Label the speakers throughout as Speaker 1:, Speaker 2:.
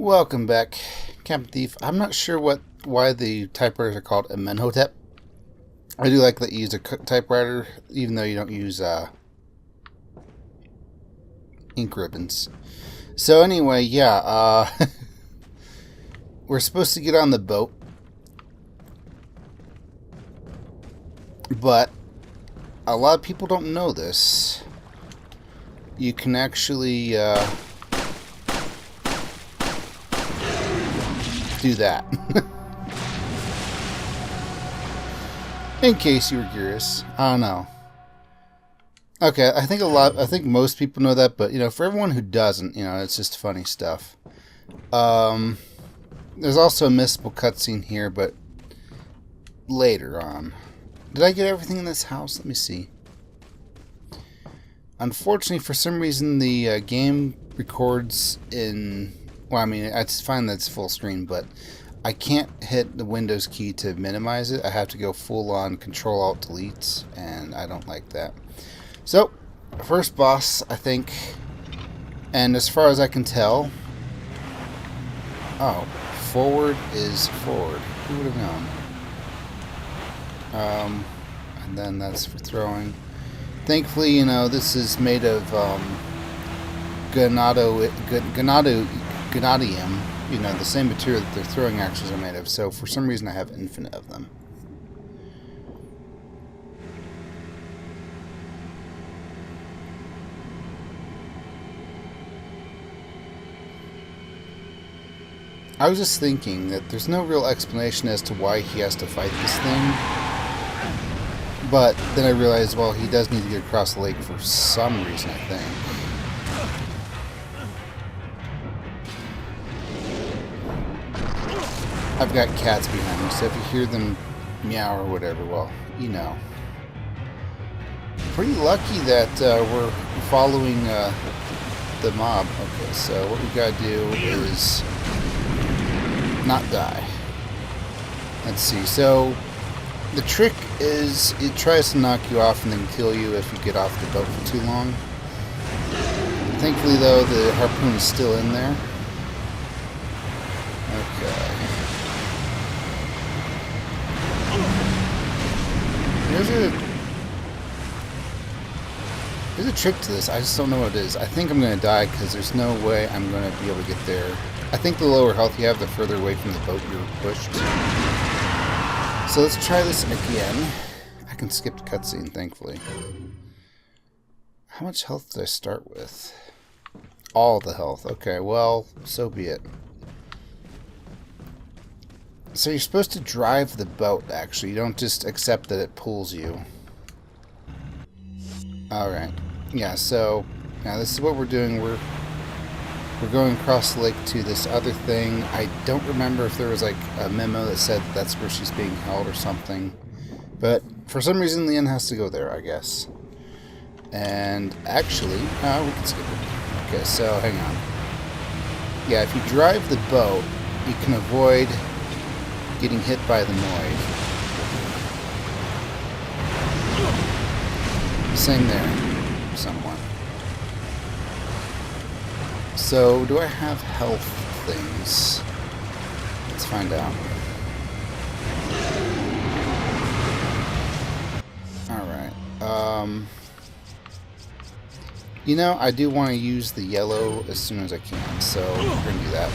Speaker 1: Welcome back, Captain Thief. I'm not sure why the typewriters are called Amenhotep. I do like that you use a typewriter, even though you don't use ink ribbons. So anyway, yeah, we're supposed to get on the boat, but a lot of people don't know this. You can actually do that. In case you were curious. I don't know. Okay, I think most people know that, but for everyone who doesn't, it's just funny stuff. There's also a missable cutscene here, but later on. Did I get everything in this house? Let me see. Unfortunately, for some reason, the game records in... Well, I mean, it's fine that it's full screen, but I can't hit the Windows key to minimize it. I have to go full-on Control-Alt-Delete, and I don't like that. So, first boss, I think, and as far as I can tell... Oh, forward is forward. Who would have known? And then that's for throwing. Thankfully, this is made of ganadium, the same material that their throwing axes are made of. So for some reason I have infinite of them. I was just thinking that there's no real explanation as to why he has to fight this thing. But then I realized, well, he does need to get across the lake for some reason, I think. I've got cats behind me, so if you hear them meow or whatever, well, you know. Pretty lucky that we're following the mob. Okay, so what we gotta do is not die. Let's see, so the trick is it tries to knock you off and then kill you if you get off the boat for too long. Thankfully, though, the harpoon is still in there. Okay. There's a trick to this. I just don't know what it is. I think I'm going to die because there's no way I'm going to be able to get there. I think the lower health you have, the further away from the boat you're pushed. So let's try this again. I can skip the cutscene, thankfully. How much health did I start with? All the health. Okay, well, so be it. So you're supposed to drive the boat, actually. You don't just accept that it pulls you. Alright. Yeah, so now this is what we're doing. We're going across the lake to this other thing. I don't remember if there was like a memo that said that's where she's being held or something. But for some reason, Leon has to go there, I guess. And actually, we can skip it. Okay, so hang on. Yeah, if you drive the boat, you can avoid getting hit by the Noid. Same there, somewhat. So, do I have health things? Let's find out. Alright. I do want to use the yellow as soon as I can, so we're going to do that.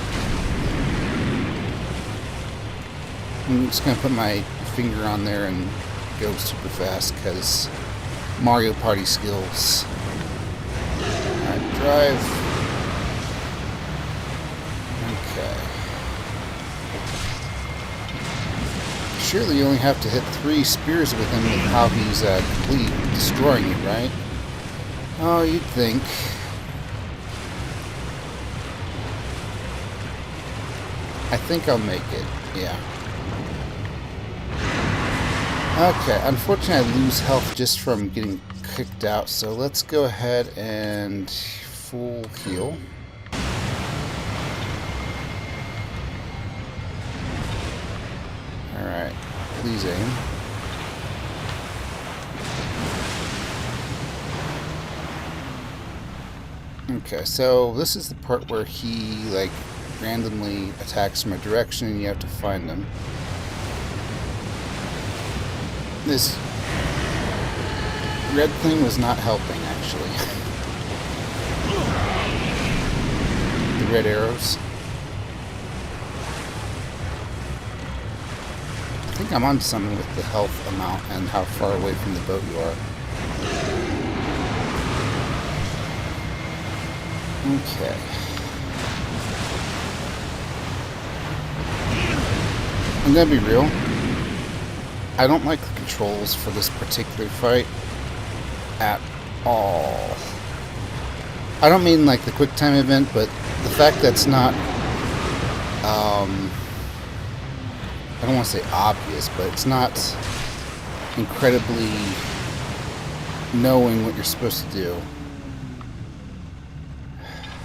Speaker 1: I'm just going to put my finger on there and go super fast, because Mario Party skills. Alright, drive. Okay. Surely you only have to hit 3 spears with him with how he's completely destroying it, right? Oh, you'd think. I think I'll make it, yeah. Okay, unfortunately I lose health just from getting kicked out, so let's go ahead and full heal. Alright, please aim. Okay, so this is the part where he, randomly attacks from a direction and you have to find them. This red thing was not helping, actually. The red arrows. I think I'm on something with the health amount and how far away from the boat you are. Okay. I'm gonna be real. I don't like the controls for this particular fight at all. I don't mean like the quick time event, but the fact that it's not I don't want to say obvious, but it's not incredibly knowing what you're supposed to do.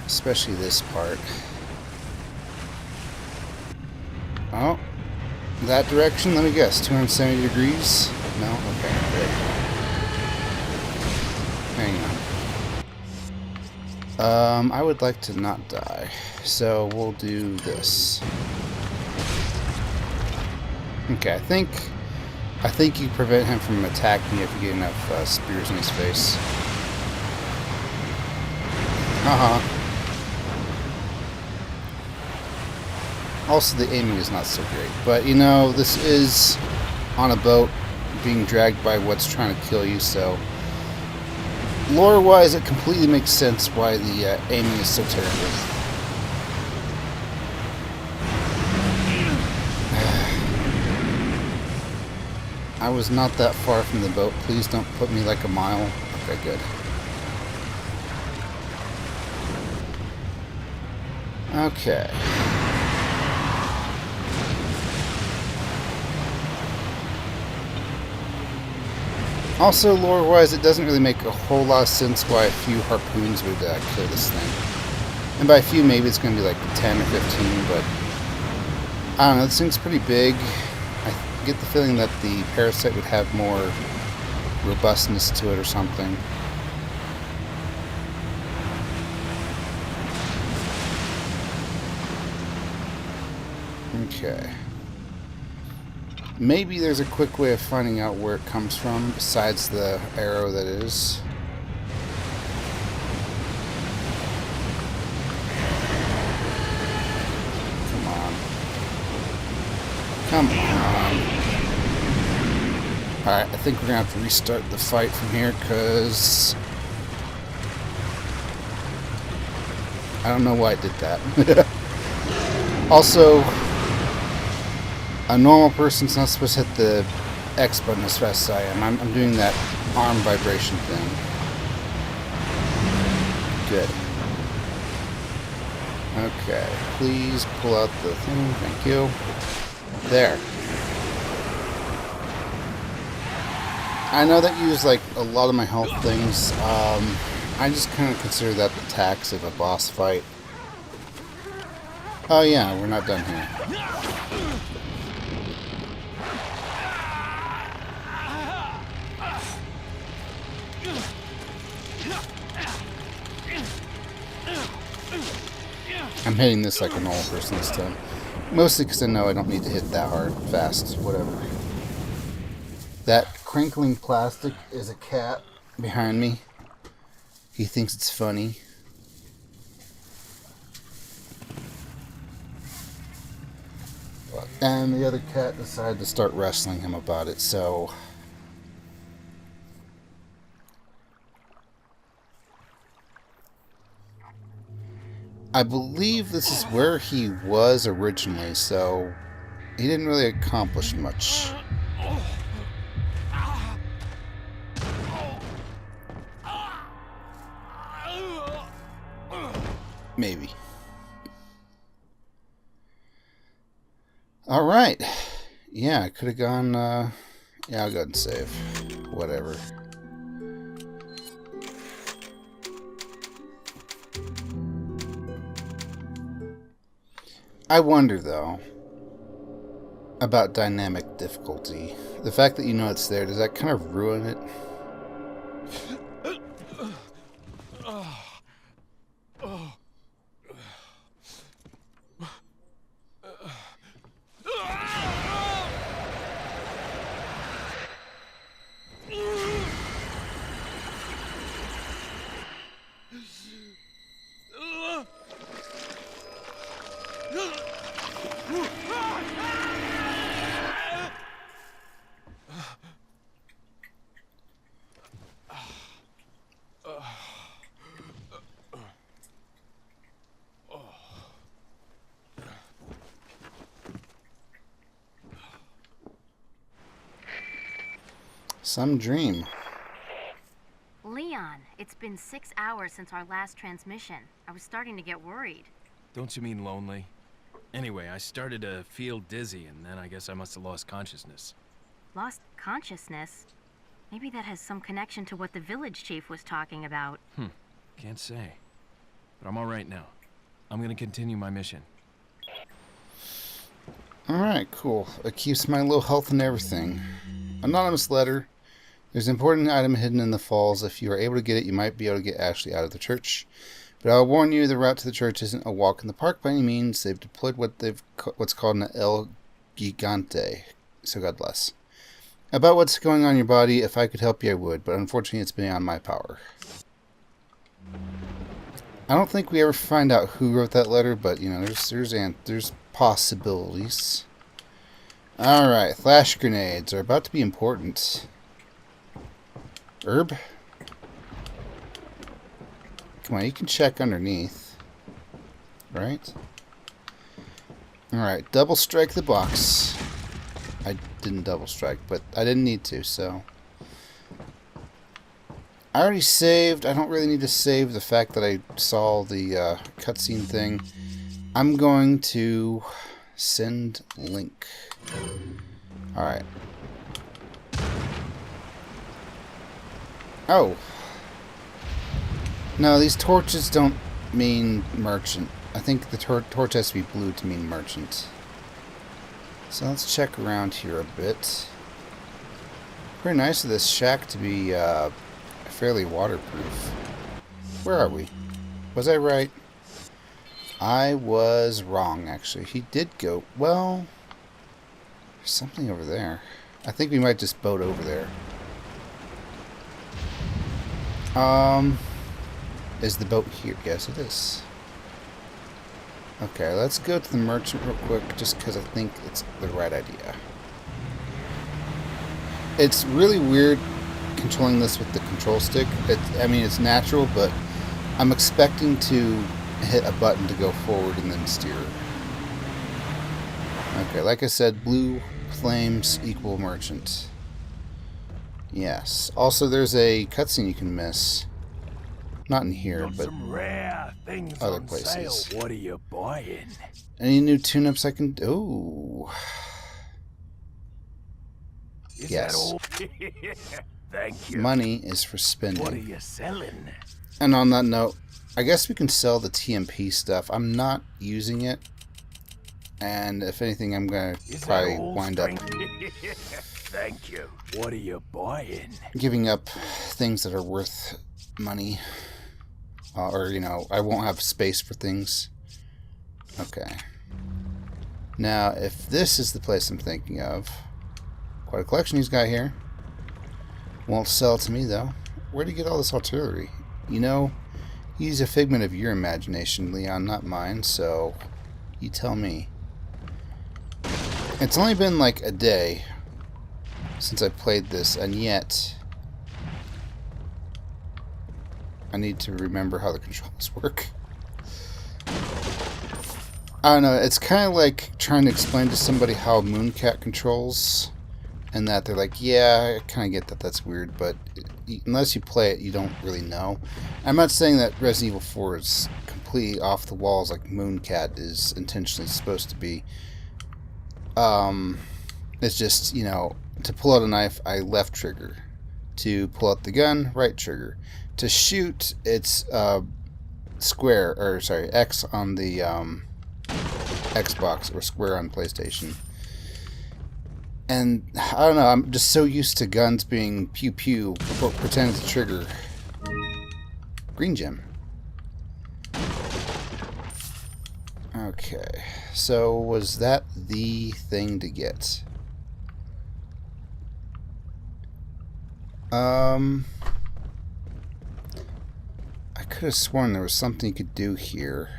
Speaker 1: Especially this part. Oh, that direction, let me guess, 270 degrees? No? Okay, good. Hang on. I would like to not die, so we'll do this. Okay, I think you prevent him from attacking if you get enough spears in his face. Also, the aiming is not so great, but you know, this is on a boat being dragged by what's trying to kill you, so lore-wise, it completely makes sense why the aiming is so terrible. I was not that far from the boat. Please don't put me like a mile. Okay, good. Okay. Also, lore-wise, it doesn't really make a whole lot of sense why a few harpoons would kill this thing. And by a few, maybe it's going to be like 10 or 15, but I don't know, this thing's pretty big. I get the feeling that the parasite would have more robustness to it or something. Okay. Maybe there's a quick way of finding out where it comes from, besides the arrow that is. Come on. Come on. Alright, I think we're going to have to restart the fight from here, because I don't know why I did that. Also, a normal person's not supposed to hit the X button as fast as I am. I'm doing that arm vibration thing. Good. Okay. Please pull out the thing. Thank you. There. I know that you use like a lot of my health things. I just kind of consider that the tax of a boss fight. Oh yeah, we're not done here. I'm hitting this like a normal person this time. Mostly because I know I don't need to hit that hard, fast, whatever. That crinkling plastic is a cat behind me. He thinks it's funny. And the other cat decided to start wrestling him about it, so I believe this is where he was originally, so he didn't really accomplish much. Maybe. Alright. Yeah, I could have gone, yeah, I'll go ahead and save. Whatever. I wonder, though, about dynamic difficulty. The fact that you know it's there, does that kind of ruin it? Some dream.
Speaker 2: Leon, it's been 6 hours since our last transmission. I was starting to get worried.
Speaker 3: Don't you mean lonely? Anyway, I started to feel dizzy, and then I guess I must have lost consciousness.
Speaker 2: Lost consciousness? Maybe that has some connection to what the village chief was talking about.
Speaker 3: Can't say. But I'm alright now. I'm gonna continue my mission.
Speaker 1: Alright, cool. It keeps my low health and everything. Anonymous letter. There's an important item hidden in the falls. If you are able to get it, you might be able to get Ashley out of the church. But I'll warn you, the route to the church isn't a walk in the park by any means. They've deployed what's called an El Gigante. So God bless. About what's going on in your body, if I could help you, I would. But unfortunately, it's beyond my power. I don't think we ever find out who wrote that letter, but, you know, there's possibilities. Alright, flash grenades are about to be important. Herb? Come on, you can check underneath. Right? Alright, double strike the box. I didn't double strike, but I didn't need to, so. I already saved. I don't really need to save the fact that I saw the cutscene thing. I'm going to send link. Alright. Oh. No, these torches don't mean merchant. I think the torch has to be blue to mean merchant. So let's check around here a bit. Pretty nice of this shack to be fairly waterproof. Where are we? Was I right? I was wrong, actually. He did go... Well... There's something over there. I think we might just boat over there. Is the boat here? Yes, it is. Okay, let's go to the merchant real quick, just because I think it's the right idea. It's really weird controlling this with the control stick. I mean, it's natural, but I'm expecting to hit a button to go forward and then steer. Okay, like I said, blue flames equal merchant. Yes. Also, there's a cutscene you can miss. Not in here, but
Speaker 4: some rare things
Speaker 1: other
Speaker 4: on
Speaker 1: places.
Speaker 4: Sale. What are you buying?
Speaker 1: Any new tune-ups I can... Ooh.
Speaker 4: Is
Speaker 1: Yes.
Speaker 4: that all? Thank you.
Speaker 1: Money is for
Speaker 4: What are
Speaker 1: spending.
Speaker 4: you selling?
Speaker 1: And on that note, I guess we can sell the TMP stuff. I'm not using it. And if anything, I'm going to
Speaker 4: Is
Speaker 1: probably
Speaker 4: that all
Speaker 1: wind up
Speaker 4: Thank you. What are you buying?
Speaker 1: giving up things that are worth money. Or, you know, I won't have space for things. Okay. Now, if this is the place I'm thinking of, quite a collection he's got here. Won't sell to me, though. Where'd he get all this artillery? You know, he's a figment of your imagination, Leon, not mine, so you tell me. It's only been like a day since I played this, and yet I need to remember how the controls work. I don't know, it's kind of like trying to explain to somebody how Mooncat controls, and that they're like, yeah, I kind of get that that's weird, but unless you play it, you don't really know. I'm not saying that Resident Evil 4 is completely off the walls like Mooncat is intentionally supposed to be. It's just, you know, to pull out a knife, I left trigger. To pull out the gun, right trigger. To shoot, it's square, or sorry, X on the Xbox, or square on PlayStation. And I don't know, I'm just so used to guns being pew pew, pretend it's a trigger. Green gem. Okay, so was that the thing to get? I could have sworn there was something you could do here.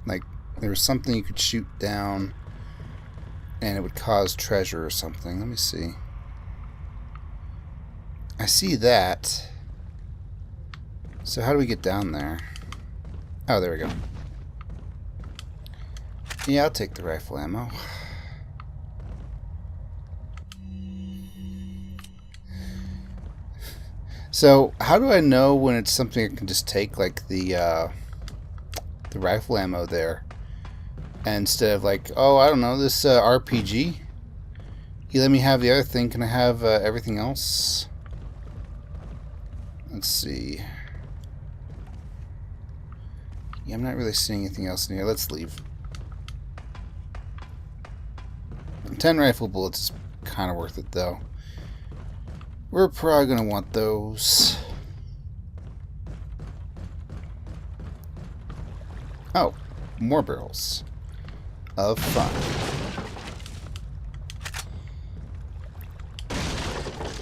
Speaker 1: Like, there was something you could shoot down and it would cause treasure or something. Let me see. I see that. So how do we get down there? Oh, there we go. Yeah, I'll take the rifle ammo. So, how do I know when it's something I can just take, like the rifle ammo there, instead of like, oh, I don't know, this RPG? You let me have the other thing. Can I have everything else? Let's see. Yeah, I'm not really seeing anything else in here. Let's leave. 10 rifle bullets is kind of worth it, though. We're probably going to want those. Oh, more barrels of fun.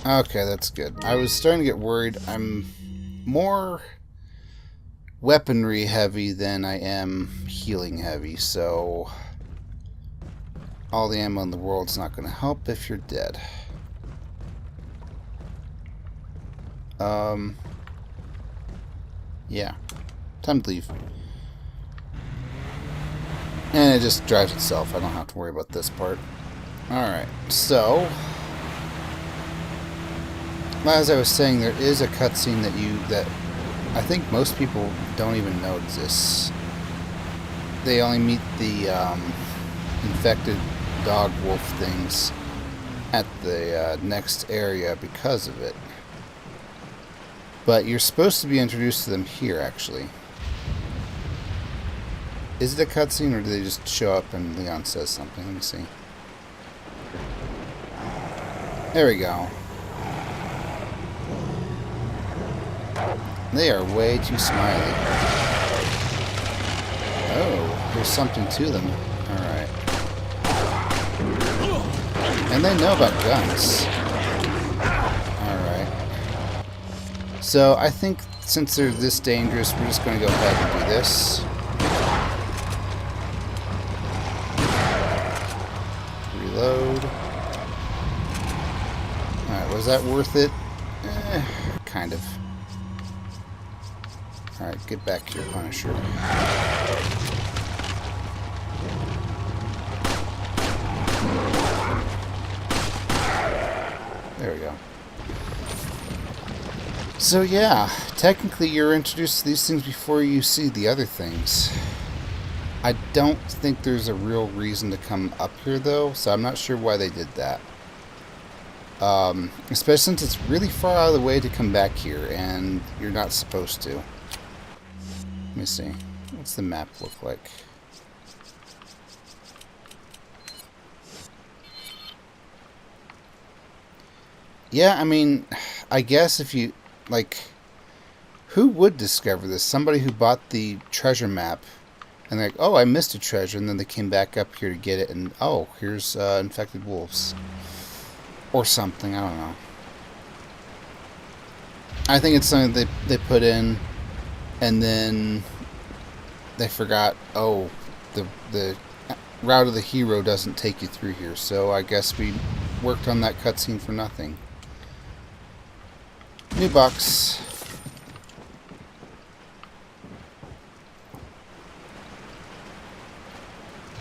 Speaker 1: Okay, that's good. I was starting to get worried. I'm more weaponry heavy than I am healing heavy, so all the ammo in the world's not going to help if you're dead. Yeah. Time to leave. And it just drives itself. I don't have to worry about this part. Alright, so as I was saying, there is a cutscene that I think most people don't even know exists. They only meet the infected dog wolf things at the next area because of it. But you're supposed to be introduced to them here, actually. Is it a cutscene, or do they just show up and Leon says something? Let me see. There we go. They are way too smiley. Oh, there's something to them. Alright. And they know about guns. Alright. So, I think since they're this dangerous, we're just going to go ahead and do this. Reload. Alright, was that worth it? Kind of. Alright, get back here, Punisher. There we go. So yeah, technically you're introduced to these things before you see the other things. I don't think there's a real reason to come up here though, so I'm not sure why they did that. Especially since it's really far out of the way to come back here, and you're not supposed to. Let me see. What's the map look like? Yeah, I mean, I guess if you, like, who would discover this? Somebody who bought the treasure map, and they're like, oh, I missed a treasure, and then they came back up here to get it, and, oh, here's infected wolves. Or something, I don't know. I think it's something they put in, and then they forgot, oh, the route of the hero doesn't take you through here, so I guess we worked on that cutscene for nothing. New box.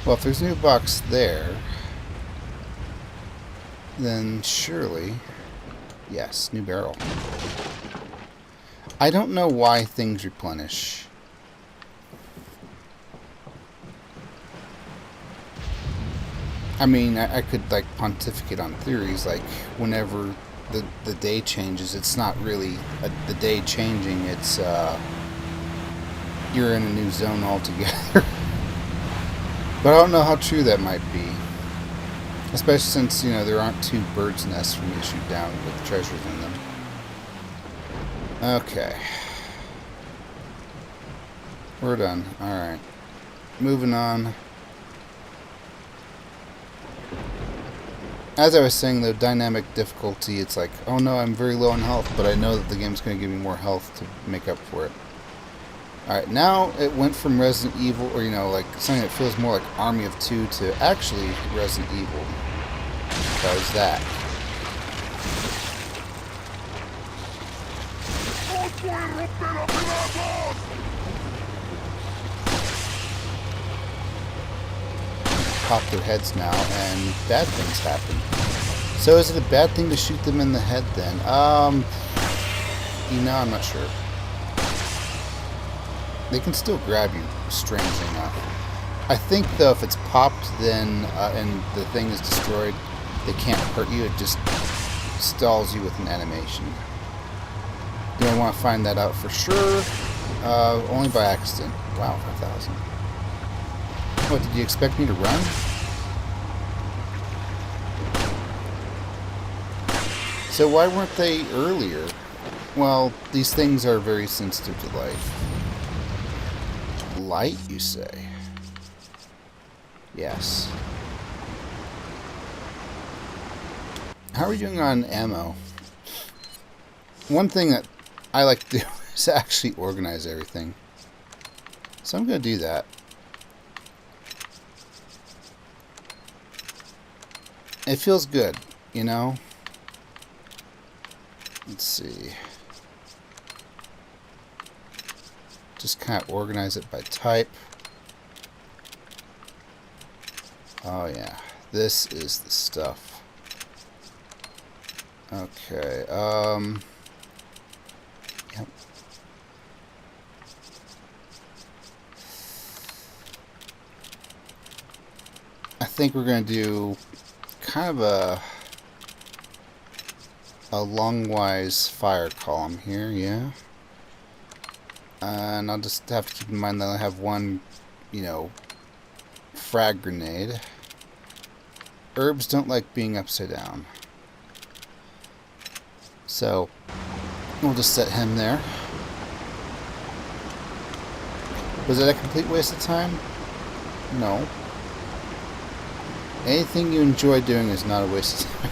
Speaker 1: Well, if there's a new box there, then surely, yes, new barrel. I don't know why things replenish. I mean, I could, like, pontificate on theories, like, whenever the day changes, it's not really the day changing, it's, you're in a new zone altogether. But I don't know how true that might be. Especially since, you know, there aren't two birds' nests for me to shoot down with treasures in them. Okay. We're done. Alright. Moving on. As I was saying, though, dynamic difficulty, it's like, oh no, I'm very low on health, but I know that the game's going to give me more health to make up for it. Alright, now it went from Resident Evil, or, you know, like, something that feels more like Army of Two to actually Resident Evil. Because that. pop their heads now, and bad things happen. So is it a bad thing to shoot them in the head then? You know, I'm not sure. They can still grab you, strangely enough. I think, though, if it's popped then and the thing is destroyed, they can't hurt you. It just stalls you with an animation. Do I want to find that out for sure? Only by accident. Wow, 5,000. What, did you expect me to run? So why weren't they earlier? Well, these things are very sensitive to light. Light, you say? Yes. How are we doing on ammo? One thing that I like to do is actually organize everything. So I'm going to do that. It feels good, you know? Let's see. Just kind of organize it by type. Oh yeah, this is the stuff. Okay, yep. I think we're going to do kind of a long-wise fire column here, yeah. And I'll just have to keep in mind that I have one, you know, frag grenade. Herbs don't like being upside down. So, we'll just set him there. Was it a complete waste of time? No. Anything you enjoy doing is not a waste of time.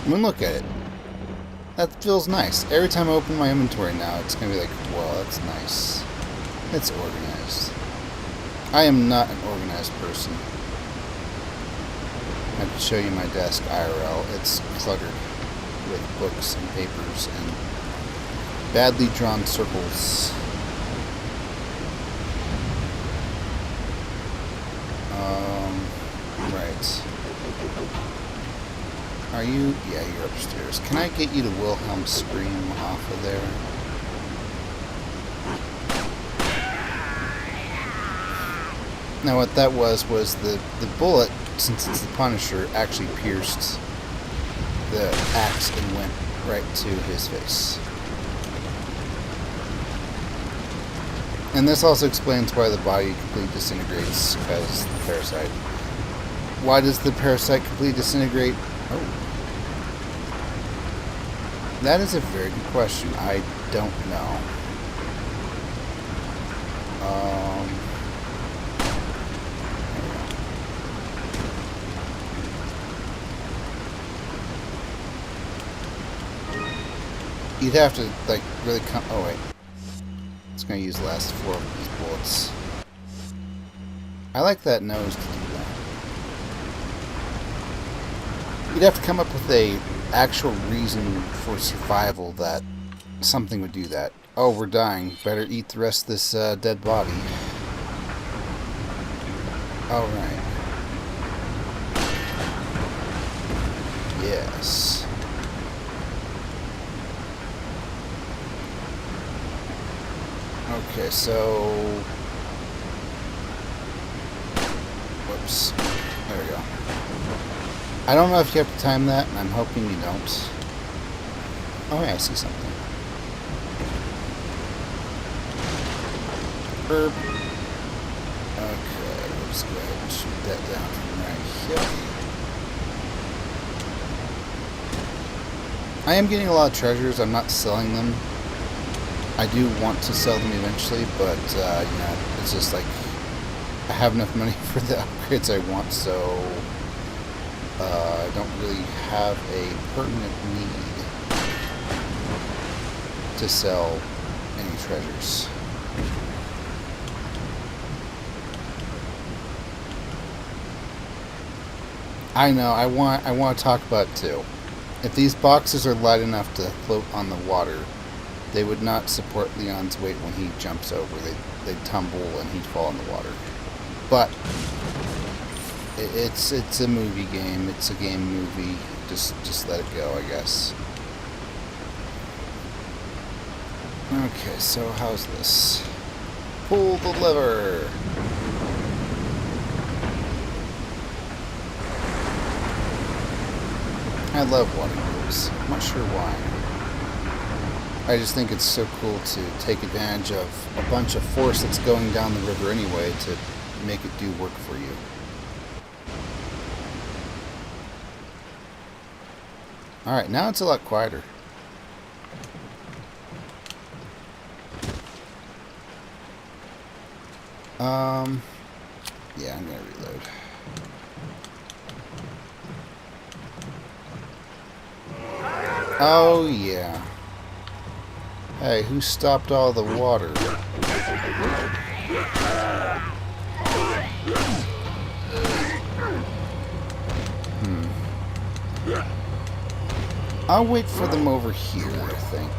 Speaker 1: I mean, look at it. That feels nice. Every time I open my inventory now, it's going to be like, whoa, that's nice. It's organized. I am not an organized person. I have to show you my desk IRL. It's cluttered with books and papers and badly drawn circles. Right. Are you? Yeah, you're upstairs. Can I get you to Wilhelm scream off of there? Now what that was the bullet, since it's the Punisher, actually pierced the axe and went right to his face. And this also explains why the body completely disintegrates, because the parasite. Why does the parasite completely disintegrate? Oh. That is a very good question. I don't know. You'd have to, like, really come... Oh, wait. It's going to use the last 4 of these bullets. I like that nose to do that. You'd have to come up with a actual reason for survival that something would do that. Oh, we're dying. Better eat the rest of this dead body. Alright. Yes. Okay, so... Whoops. There we go. I don't know if you have to time that, and I'm hoping you don't. Oh yeah, I see something. Herb. Okay, let's go ahead and shoot that down from right here. I am getting a lot of treasures. I'm not selling them. I do want to sell them eventually, but, you know, it's just like, I have enough money for the upgrades I want, so I don't really have a pertinent need to sell any treasures. I know, I want to talk about it too. If these boxes are light enough to float on the water, they would not support Leon's weight when he jumps over. They'd tumble and he'd fall in the water. But It's a movie game. It's a game movie. Just let it go, I guess. Okay, so how's this? Pull the lever. I love water moves. I'm not sure why. I just think it's so cool to take advantage of a bunch of force that's going down the river anyway to make it do work for you. Alright, now it's a lot quieter. Yeah, I'm gonna reload. Oh, yeah. Hey, who stopped all the water? I'll wait for them over here, I think.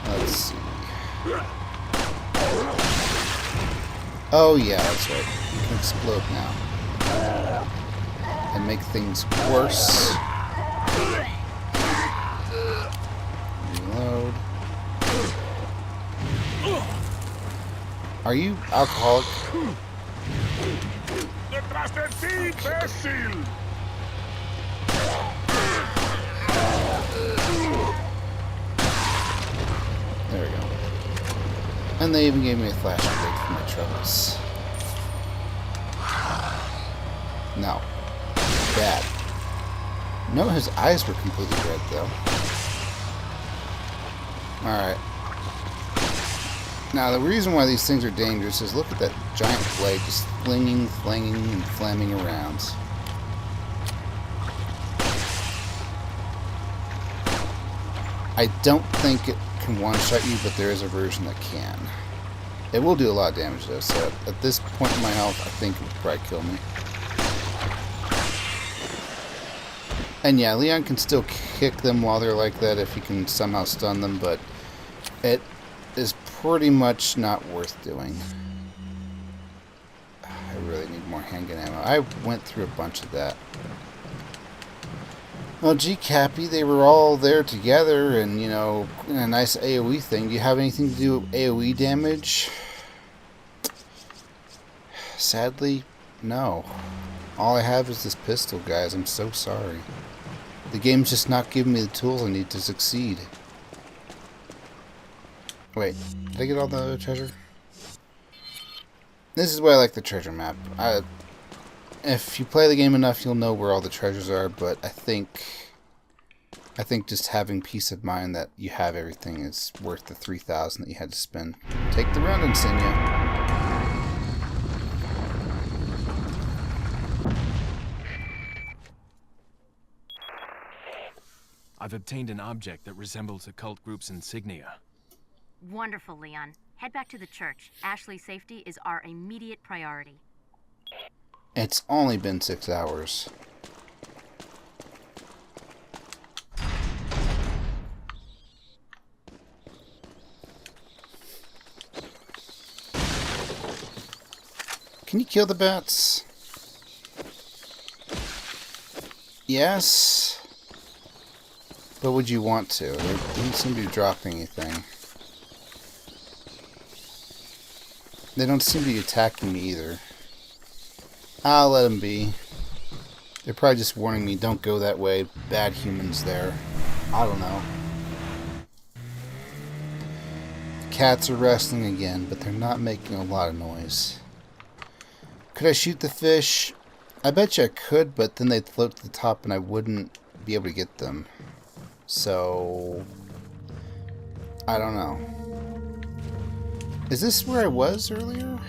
Speaker 1: Let's see. Oh yeah, that's right. You can explode now. And make things worse. Reload. Are you alcoholic? There we go. And they even gave me a flashlight for my troubles. No. Bad. No, his eyes were completely red, though. Alright. Now, the reason why these things are dangerous is look at that giant blade just flinging, flanging, and flamming around. I don't think it can one-shot you, but there is a version that can. It will do a lot of damage, though, so at this point in my health, I think it would probably kill me. And yeah, Leon can still kick them while they're like that if he can somehow stun them, but it is pretty much not worth doing. I really need more handgun ammo. I went through a bunch of that. Well, gee, Cappy, they were all there together and, you know, in a nice AoE thing. Do you have anything to do with AoE damage? Sadly, no. All I have is this pistol, guys. I'm so sorry. The game's just not giving me the tools I need to succeed. Wait, did I get all the treasure? This is why I like the treasure map. If you play the game enough, you'll know where all the treasures are, but I think just having peace of mind that you have everything is worth the 3,000 that you had to spend. Take the run, Insignia.
Speaker 3: I've obtained an object that resembles a cult group's insignia.
Speaker 2: Wonderful, Leon. Head back to the church. Ashley's safety is our immediate priority.
Speaker 1: It's only been 6 hours. Can you kill the bats? Yes. But would you want to? They don't seem to be dropping anything. They don't seem to be attacking me either. I'll let them be. They're probably just warning me, don't go that way. Bad humans there. I don't know. The cats are wrestling again, but they're not making a lot of noise. Could I shoot the fish? I bet you I could, but then they'd float to the top and I wouldn't be able to get them. So, I don't know. Is this where I was earlier?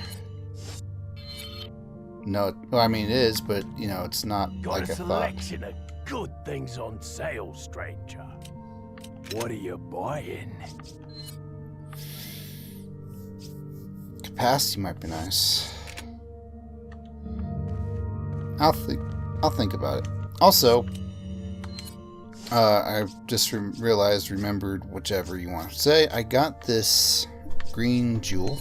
Speaker 1: No, well, I mean it is, but you know, it's not
Speaker 4: Got
Speaker 1: like
Speaker 4: a
Speaker 1: I thought.
Speaker 4: selection of good things on sale, stranger. What are you buying?
Speaker 1: Capacity might be nice. I'll think about it. Also, I've just remembered, whichever you want to say. I got this green jewel.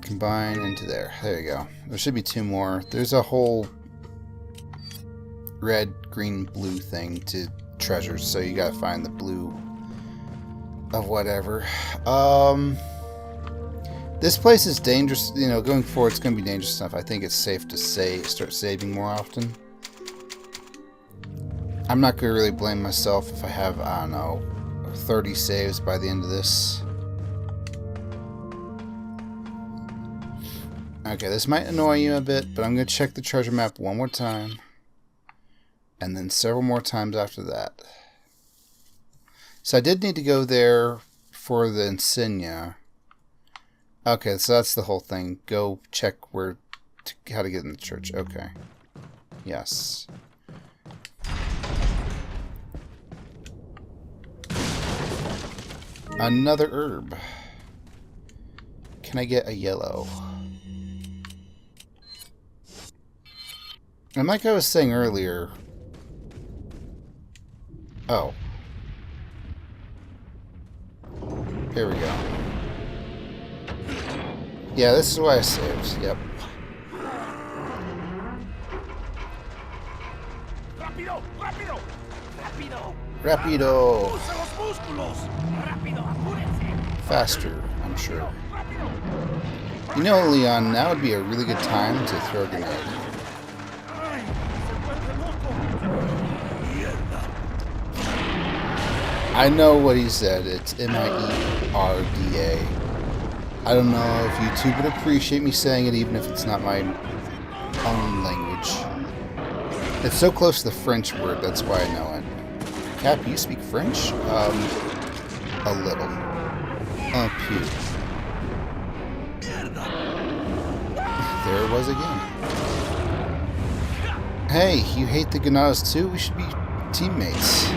Speaker 1: Combine into there. There you go. There should be 2 more. There's a whole red, green, blue thing to treasures, so you gotta find the blue of whatever. This place is dangerous. You know, going forward, it's gonna be dangerous enough. I think it's safe to start saving more often. I'm not gonna really blame myself if I have, I don't know, 30 saves by the end of this. Okay, this might annoy you a bit, but I'm going to check the treasure map one more time. And then several more times after that. So I did need to go there for the insignia. Okay, so that's the whole thing. Go check how to get in the church. Okay. Yes. Another herb. Can I get a yellow? And like I was saying earlier... Oh. Here we go. Yeah, this is why I saved. Yep.
Speaker 4: Rápido, rápido, rápido.
Speaker 1: Rapido.
Speaker 4: Usa los músculos. Rápido, apúrense.
Speaker 1: Faster, I'm sure. You know, Leon, now would be a really good time to throw a grenade. I know what he said. It's M-I-E-R-D-A. I don't know if YouTube would appreciate me saying it, even if it's not my own language. It's so close to the French word, that's why I know it. Cap, you speak French? A little. Un peu. There it was again. Hey, you hate the ganados too? We should be teammates.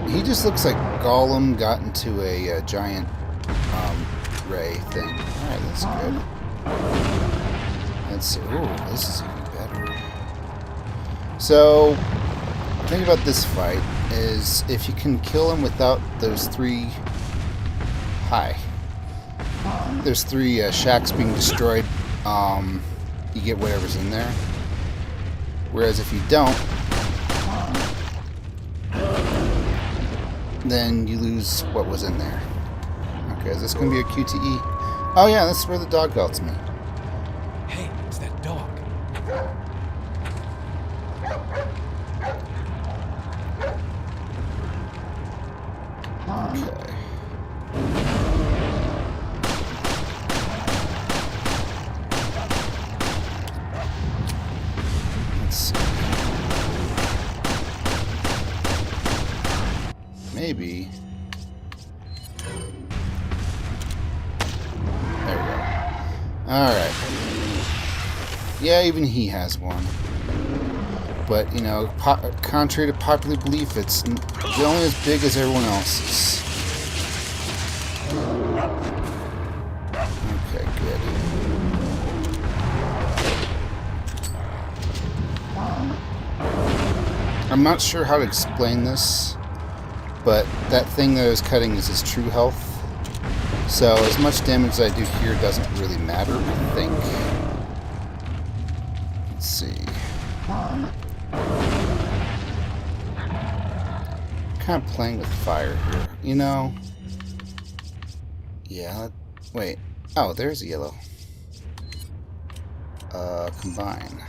Speaker 1: He just looks like Gollum got into a giant ray thing. Alright, that's good. Let's see. Ooh, this is even better. So, the thing about this fight is if you can kill him without those 3... Hi. There's 3 shacks being destroyed, you get whatever's in there. Whereas if you don't, then you lose what was in there. Okay, is this going to be a QTE? Oh yeah, this is where the dog belts me.
Speaker 3: Hey, it's that dog.
Speaker 1: Okay. Let's see. Maybe. There we go. Alright. Yeah, even he has one. But, you know, contrary to popular belief, it's only as big as everyone else's. Okay, good. I'm not sure how to explain this, but that thing that I was cutting is his true health. So as much damage as I do here doesn't really matter, I think. Let's see. Kind of playing with fire here, you know? Yeah, wait. Oh, there's a yellow. Combine.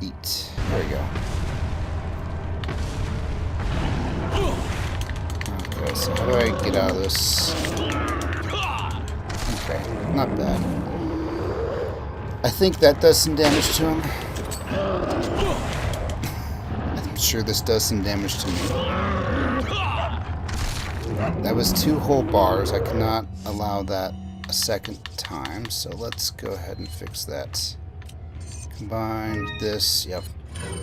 Speaker 1: Eat. There we go. Okay, so how do I get out of this? Okay, not bad. I think that does some damage to him. I'm sure this does some damage to me. That was 2 whole bars. I cannot allow that a second time, so let's go ahead and fix that. Combine with this. Yep.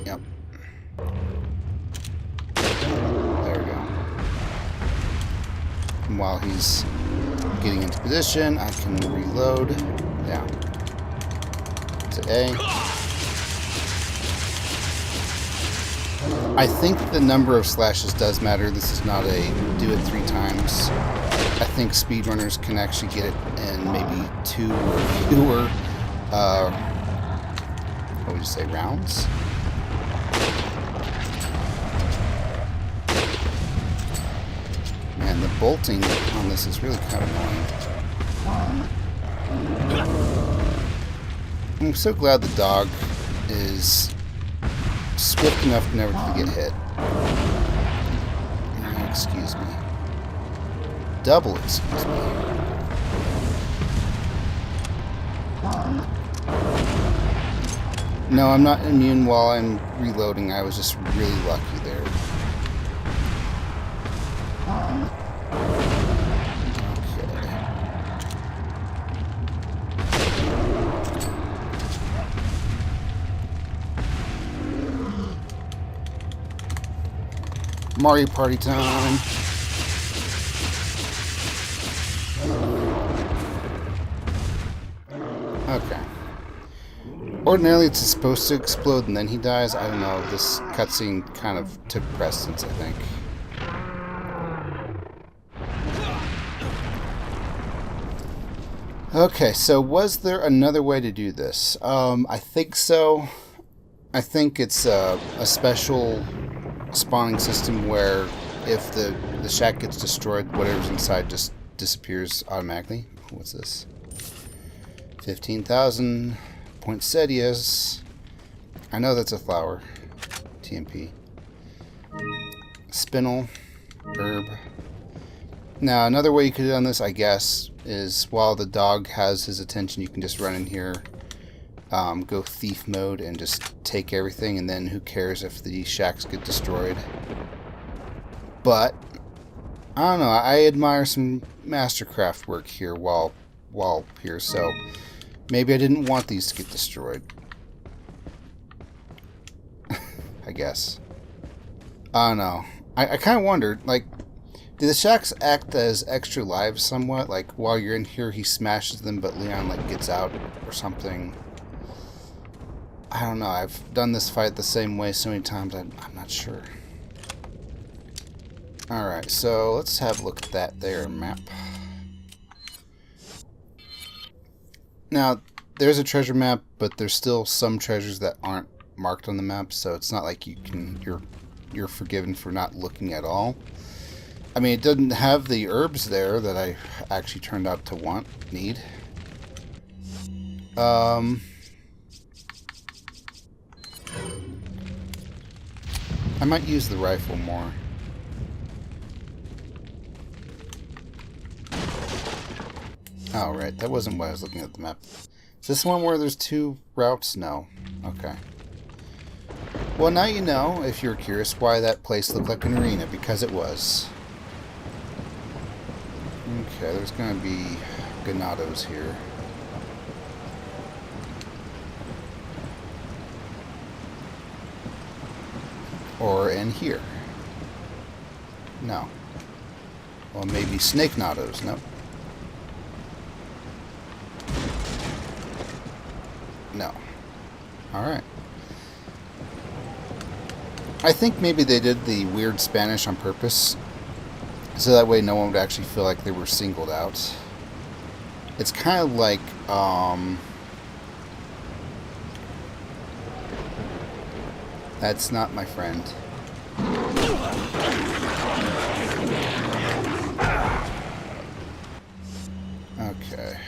Speaker 1: Yep. There we go. And while he's getting into position, I can reload. Yeah. to A. I think the number of slashes does matter. This is not a do it 3 times. I think speedrunners can actually get it in maybe 2 or fewer, what would you say, rounds? Man, the bolting on this is really kind of annoying. I'm so glad the dog is swift enough never to get hit. Excuse me. Double excuse me. No, I'm not immune while I'm reloading. I was just really lucky there. Mario Party time. Okay. Ordinarily it's supposed to explode and then he dies. I don't know. This cutscene kind of took precedence, I think. Okay, so was there another way to do this? I think so. I think it's a special spawning system where if the shack gets destroyed, whatever's inside just disappears automatically. What's this? 15,000 poinsettias. I know that's a flower. TMP. Spinel. Herb. Now, another way you could have done this, I guess, is while the dog has his attention, you can just run in here, go thief mode, and just take everything, and then who cares if the shacks get destroyed. But, I don't know, I admire some mastercraft work here while here, so maybe I didn't want these to get destroyed. I guess. I don't know. I kind of wondered, like, do the shacks act as extra lives somewhat? Like, while you're in here, he smashes them, but Leon, like, gets out or something. I don't know. I've done this fight the same way so many times, I'm not sure. Alright, so let's have a look at that there map. Now, there's a treasure map, but there's still some treasures that aren't marked on the map, so it's not like you're forgiven for not looking at all. I mean, it doesn't have the herbs there that I actually turned out to need. I might use the rifle more. Oh, right. That wasn't why I was looking at the map. Is this one where there's 2 routes? No. Okay. Well, now you know, if you're curious, why that place looked like an arena, because it was. Okay, there's going to be ganados here. Or in here. No. Well, maybe snake-nados. Nope. No. Alright. I think maybe they did the weird Spanish on purpose, so that way no one would actually feel like they were singled out. It's kind of like, that's not my friend. Okay.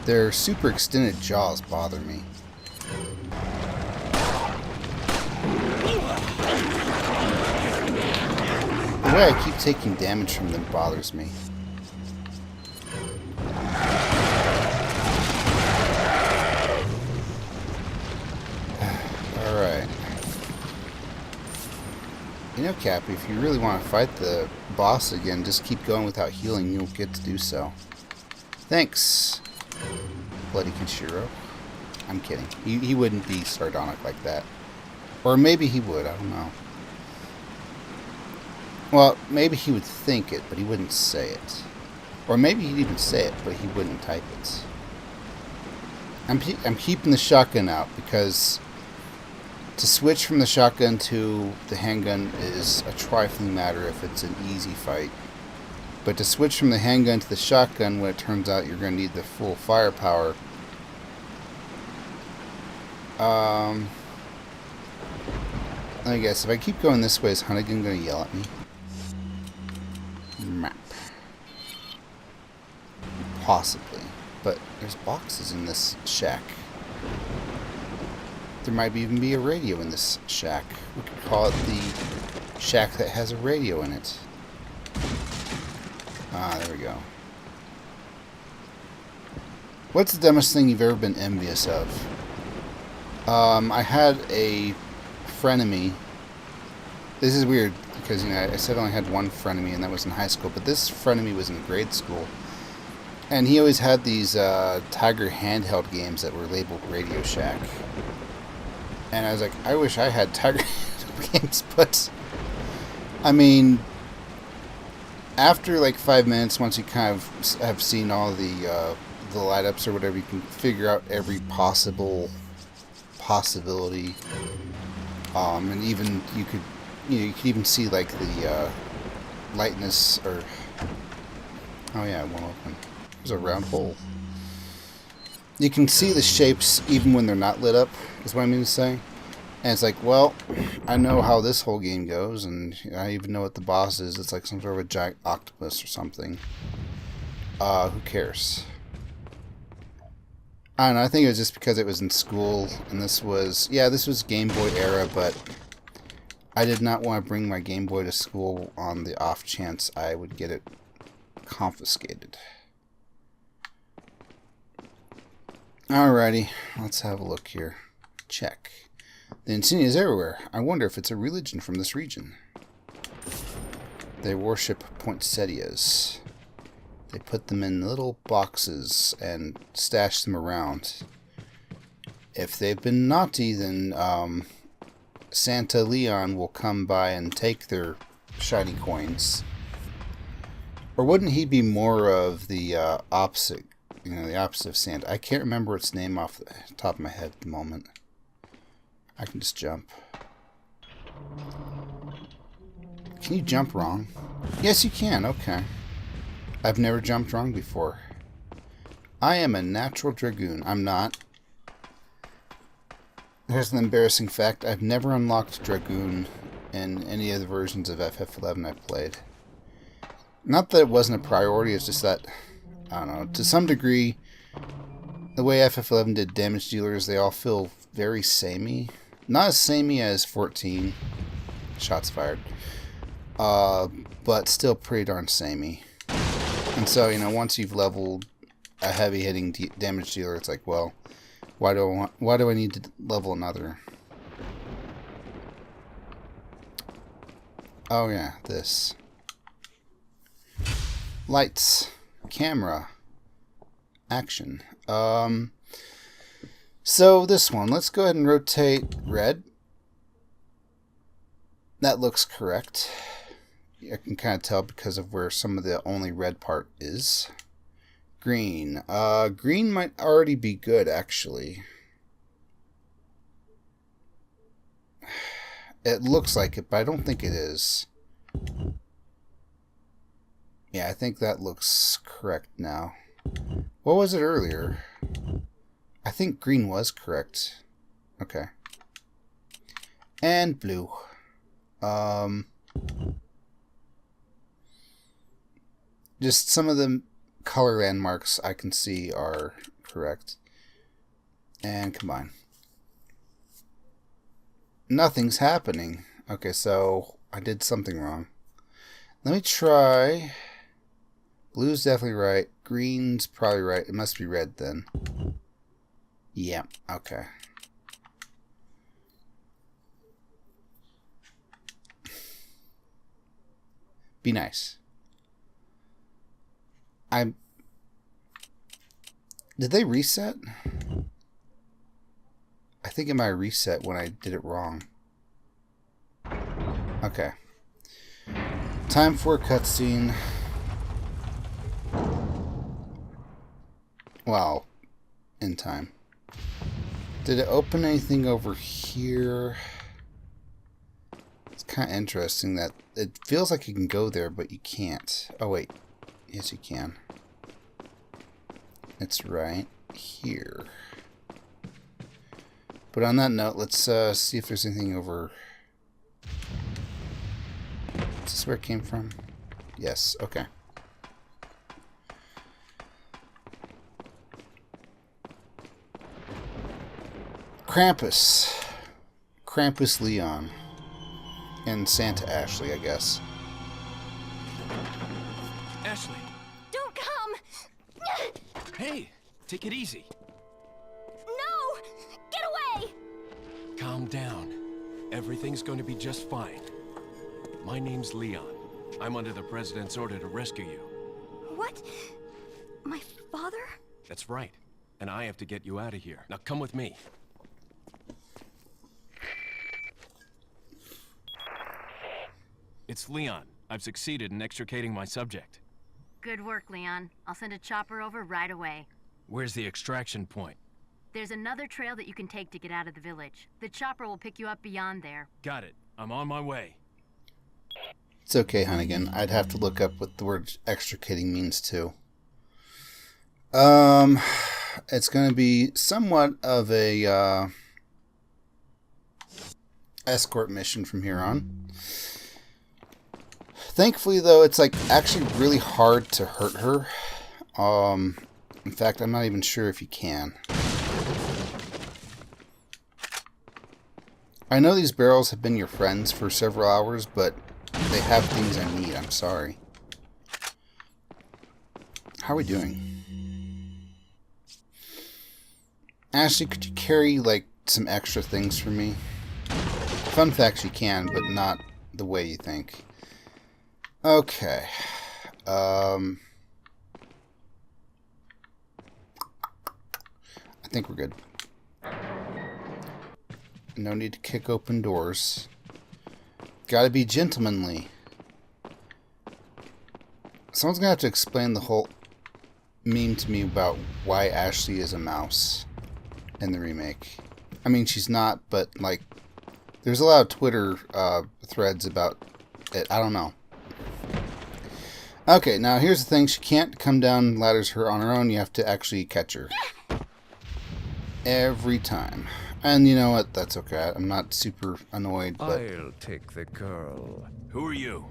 Speaker 1: Their super extended jaws bother me. The way I keep taking damage from them bothers me. Alright. You know, Cappy, if you really want to fight the boss again, just keep going without healing. You'll get to do so. Thanks, Bloody Kenshiro. I'm kidding. He wouldn't be sardonic like that. Or maybe he would, I don't know. Well, maybe he would think it, but he wouldn't say it. Or maybe he'd even say it, but he wouldn't type it. I'm keeping the shotgun out because to switch from the shotgun to the handgun is a trifling matter if it's an easy fight. But to switch from the handgun to the shotgun when it turns out you're going to need the full firepower, let me guess, if I keep going this way, is Hunnigan going to yell at me? Map. Possibly. But there's boxes in this shack. There might even be a radio in this shack. We could call it the shack that has a radio in it. Ah, there we go. What's the dumbest thing you've ever been envious of? I had a frenemy. This is weird because, you know, I said I only had one frenemy and that was in high school, but this frenemy was in grade school. And he always had these Tiger handheld games that were labeled Radio Shack. And I was like, I wish I had Tiger handheld games, but I mean, after like 5 minutes, once you kind of have seen all the light ups or whatever, you can figure out every possibility. And even you could even see like the lightness or oh yeah, it won't open. There's a round hole. You can see the shapes even when they're not lit up, is what I mean to say. And it's like, well, I know how this whole game goes, and I even know what the boss is. It's like some sort of a giant octopus or something. Who cares? I don't know, I think it was just because it was in school, and this was Game Boy era, but I did not want to bring my Game Boy to school on the off chance I would get it confiscated. Alrighty, let's have a look here. Check. The insignia is everywhere. I wonder if it's a religion from this region. They worship poinsettias. They put them in little boxes and stash them around. If they've been naughty, then Santa Leon will come by and take their shiny coins. Or wouldn't he be more of the opposite? You know, the opposite of Santa. I can't remember its name off the top of my head at the moment. I can just jump. Can you jump wrong? Yes, you can. Okay. I've never jumped wrong before. I am a natural dragoon. I'm not. Here's an embarrassing fact. I've never unlocked dragoon in any of the versions of FF11 I've played. Not that it wasn't a priority, it's just that, I don't know, to some degree, the way FF11 did damage dealers, they all feel very samey. Not as samey as 14. Shots fired. But still pretty darn samey. And so, you know, once you've leveled a heavy-hitting damage dealer, it's like, well, why do I need to level another? Oh yeah, this. Lights, camera, action. So this one, let's go ahead and rotate red. That looks correct. I can kind of tell because of where some of the only red part is. Green. Green might already be good, actually. It looks like it, but I don't think it is. Yeah, I think that looks correct now. What was it earlier? I think green was correct. Okay. And blue. Just some of the color landmarks I can see are correct. And combine. Nothing's happening. Okay, so I did something wrong. Let me try. Blue's definitely right. Green's probably right. It must be red then. Yeah, okay. Be nice. Did they reset? I think it might reset when I did it wrong. Okay. Time for a cutscene. Well, in time. Did it open anything over here? It's kind of interesting that it feels like you can go there, but you can't. Oh, wait. Yes, you can. It's right here. But on that note, let's see if there's anything over... Is this where it came from? Yes, okay. Krampus. Krampus Leon. And Santa Ashley, I guess.
Speaker 3: Ashley!
Speaker 5: Don't come!
Speaker 3: Hey! Take it easy.
Speaker 5: No! Get away!
Speaker 3: Calm down. Everything's going to be just fine. My name's Leon. I'm under the President's order to rescue you.
Speaker 5: What? My father?
Speaker 3: That's right. And I have to get you out of here. Now come with me. It's Leon. I've succeeded in extricating my subject.
Speaker 2: Good work, Leon. I'll send a chopper over right away.
Speaker 3: Where's the extraction point?
Speaker 2: There's another trail that you can take to get out of the village. The chopper will pick you up beyond there.
Speaker 3: Got it. I'm on my way.
Speaker 1: It's okay, Hunnigan. I'd have to look up what the word extricating means too. It's going to be somewhat of a escort mission from here on. Thankfully, though, it's like actually really hard to hurt her. In fact, I'm not even sure if you can. I know these barrels have been your friends for several hours, but they have things I need. I'm sorry. How are we doing? Ashley, could you carry, like, some extra things for me? Fun facts you can, but not the way you think. Okay. I think we're good. No need to kick open doors. Gotta be gentlemanly. Someone's gonna have to explain the whole meme to me about why Ashley is a mouse in the remake. I mean, she's not, but, like, there's a lot of Twitter threads about it. I don't know. Okay, now here's the thing. She can't come down ladders on her own. You have to actually catch her. Every time. And you know what? That's okay. I'm not super annoyed, but...
Speaker 6: I'll take the girl.
Speaker 3: Who are you?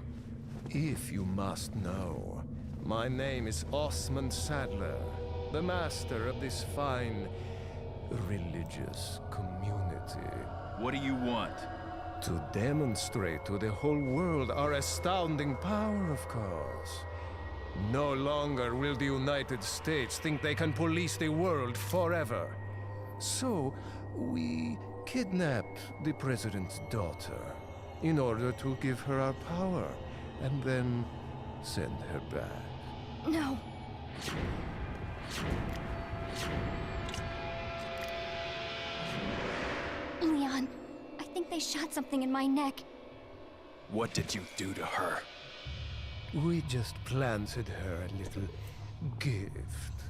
Speaker 6: If you must know, my name is Osmond Sadler, the master of this fine religious community.
Speaker 3: What do you want?
Speaker 6: To demonstrate to the whole world our astounding power, of course. No longer will the United States think they can police the world forever. So, we kidnapped the president's daughter in order to give her our power and then send her back.
Speaker 5: No. Leon, I think they shot something in my neck.
Speaker 3: What did you do to her?
Speaker 6: We just planted her a little gift.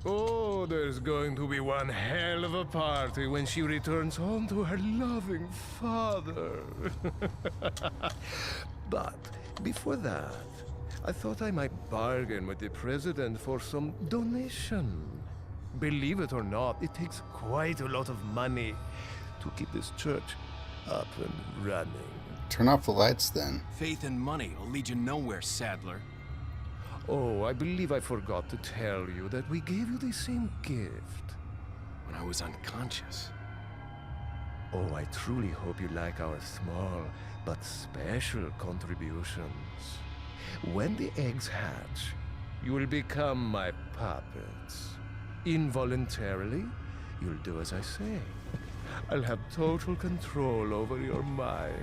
Speaker 6: Oh, there's going to be one hell of a party when she returns home to her loving father. But before that, I thought I might bargain with the president for some donation. Believe it or not, it takes quite a lot of money to keep this church up and running.
Speaker 1: Turn off the lights, then.
Speaker 3: Faith and money will lead you nowhere, Sadler.
Speaker 6: Oh, I believe I forgot to tell you that we gave you the same gift.
Speaker 3: When I was unconscious.
Speaker 6: Oh, I truly hope you like our small but special contributions. When the eggs hatch, you will become my puppets. Involuntarily, you'll do as I say. I'll have total control over your minds.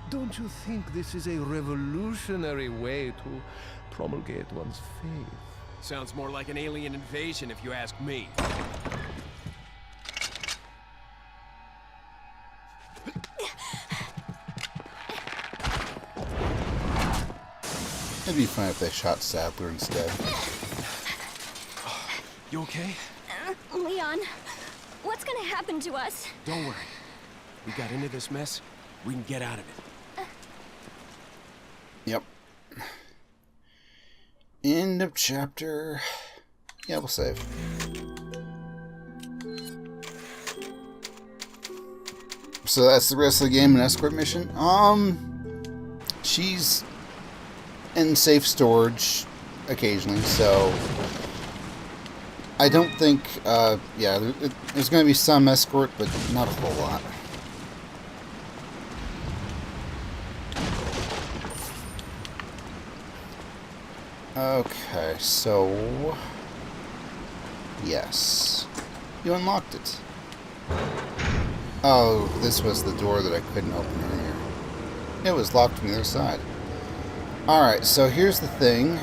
Speaker 6: Don't you think this is a revolutionary way to promulgate one's faith?
Speaker 3: Sounds more like an alien invasion if you ask me.
Speaker 1: It'd be fun if they shot Sadler instead.
Speaker 3: You okay?
Speaker 5: Leon, What's gonna happen to us?
Speaker 3: Don't worry. We got into this mess. We can get out of it.
Speaker 1: Yep. End of chapter. Yeah, we'll save. So that's the rest of the game, an escort mission. She's in safe storage occasionally, so I don't think, yeah, there's going to be some escort, but not a whole lot. Okay, so yes, you unlocked it. Oh, this was the door that I couldn't open earlier. It was locked from the other side. Alright, so here's the thing.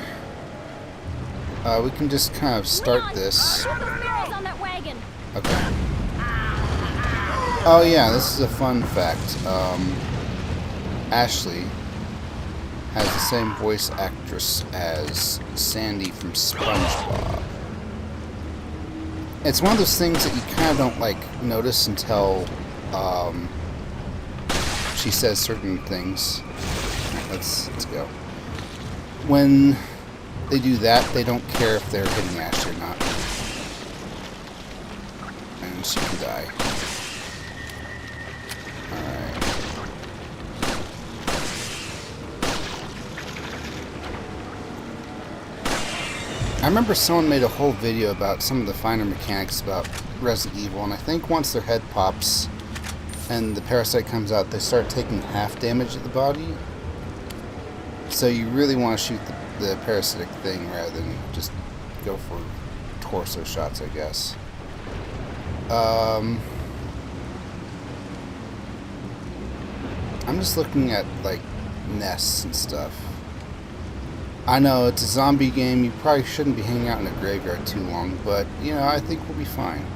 Speaker 1: We can just kind of start this.
Speaker 5: On that wagon.
Speaker 1: Okay. Oh yeah, this is a fun fact. Ashley has the same voice actress as Sandy from SpongeBob. It's one of those things that you kind of don't like notice until she says certain things. Right, let's go. When they do that, they don't care if they're hitting Ashley or not, and she can die. Alright. I remember someone made a whole video about some of the finer mechanics about Resident Evil, and I think once their head pops and the parasite comes out, they start taking half damage at the body. So you really want to shoot the parasitic thing rather than just go for torso shots, I guess. I'm just looking at, like, nests and stuff. I know it's a zombie game, you probably shouldn't be hanging out in a graveyard too long, but, you know, I think we'll be fine.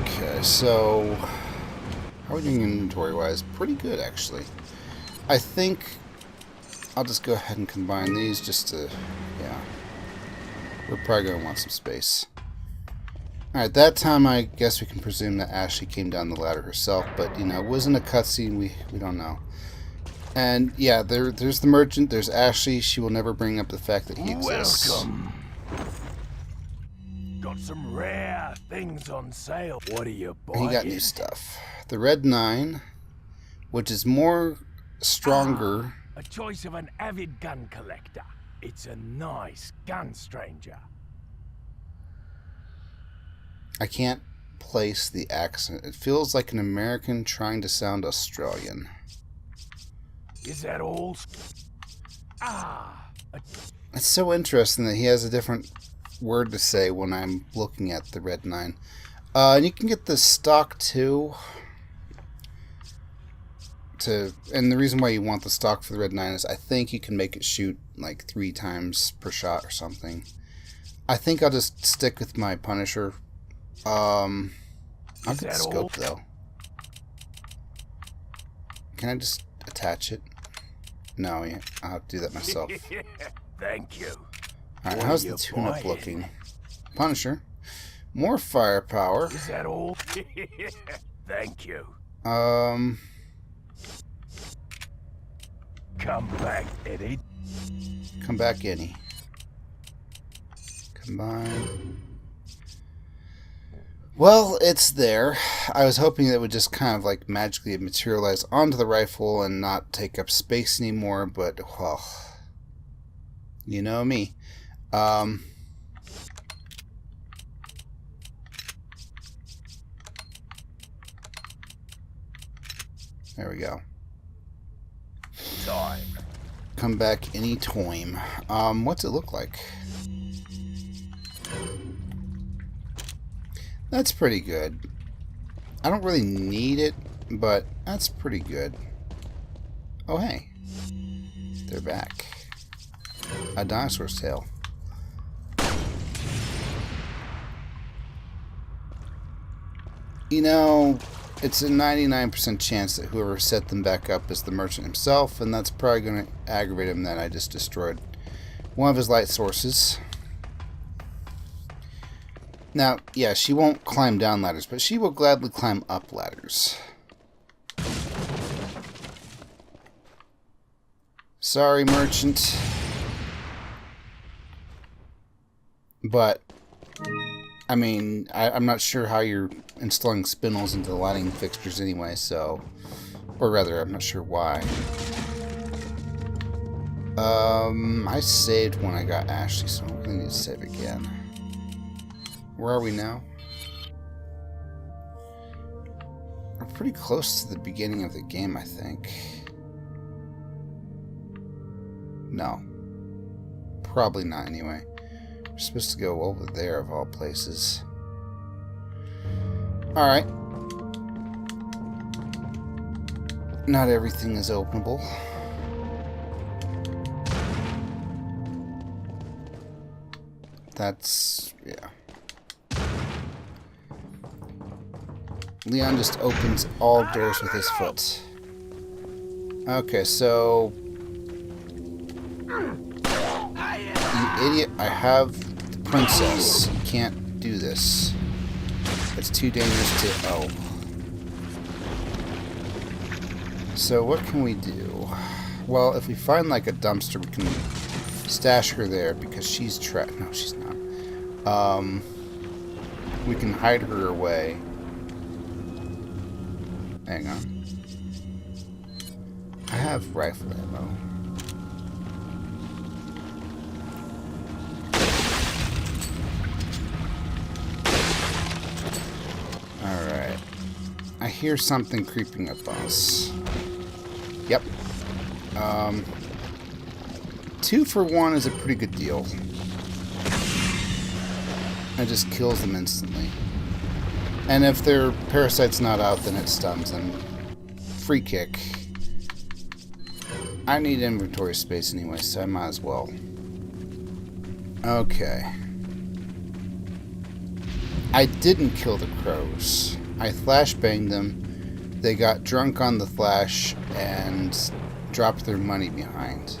Speaker 1: Okay, so how are we doing inventory-wise? Pretty good, actually. I think I'll just go ahead and combine these just to, yeah. We're probably going to want some space. Alright, that time I guess we can presume that Ashley came down the ladder herself, but, you know, it wasn't a cutscene, we don't know. And, yeah, there's the merchant, there's Ashley, she will never bring up the fact that he exists.
Speaker 4: Welcome. Got some rare things on sale. What are you buying?
Speaker 1: And he got new stuff. The Red 9, which is more stronger.
Speaker 4: A choice of an avid gun collector. It's a nice gun, stranger.
Speaker 1: I can't place the accent. It feels like an American trying to sound Australian.
Speaker 4: Is that all?
Speaker 1: It's so interesting that he has a different word to say when I'm looking at the Red 9. And you can get the stock too. And the reason why you want the stock for the Red 9 is I think you can make it shoot like 3 times per shot or something. I think I'll just stick with my Punisher. I'll get the scope though. Can I just attach it? No, yeah, I'll have to do that myself.
Speaker 4: Thank you.
Speaker 1: Alright, how's the tune-up looking? Punisher. More firepower.
Speaker 4: Is that all? Thank you.
Speaker 1: Come
Speaker 4: back, Eddie.
Speaker 1: Come back, Eddie. Combine. Well, it's there. I was hoping that it would just kind of like magically materialize onto the rifle and not take up space anymore, but, well, you know me. There we go.
Speaker 4: Time.
Speaker 1: Come back any time. What's it look like? That's pretty good. I don't really need it, but that's pretty good. Oh, hey. They're back. A dinosaur's tail. You know, it's a 99% chance that whoever set them back up is the merchant himself, and that's probably going to aggravate him that I just destroyed one of his light sources. Now, yeah, she won't climb down ladders, but she will gladly climb up ladders. Sorry, merchant. But, I mean, I'm not sure how you're installing spindles into the lighting fixtures anyway, so... Or rather, I'm not sure why. I saved when I got Ashley, so I don't really need to save again. Where are we now? We're pretty close to the beginning of the game, I think. No. Probably not, anyway. We're supposed to go over there, of all places. Alright. Not everything is openable. That's... yeah. Leon just opens all doors with his foot. Okay, so... You idiot, I have the princess. You can't do this. It's too dangerous to... oh. So what can we do? Well, if we find like a dumpster, we can stash her there because she's trapped. No, she's not. We can hide her away. Hang on. I have rifle ammo. Alright. I hear something creeping up on us. Yep. 2 for 1 is a pretty good deal. It just kills them instantly. And if their parasite's not out, then it stuns them. Free kick. I need inventory space anyway, so I might as well. Okay. I didn't kill the crows. I flashbanged them. They got drunk on the flash and dropped their money behind.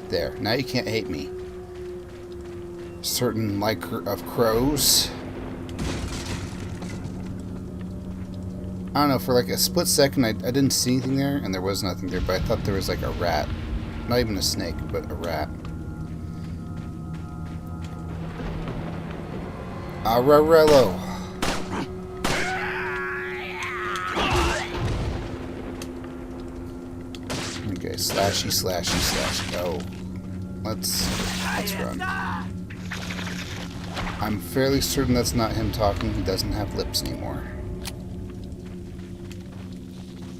Speaker 1: There. Now you can't hate me. Certain liker of crows. I don't know, for like a split second I didn't see anything there, and there was nothing there, but I thought there was like a rat. Not even a snake, but a rat. Ararello. Okay, slashy, slashy, slashy. Oh. Let's run. I'm fairly certain that's not him talking. He doesn't have lips anymore.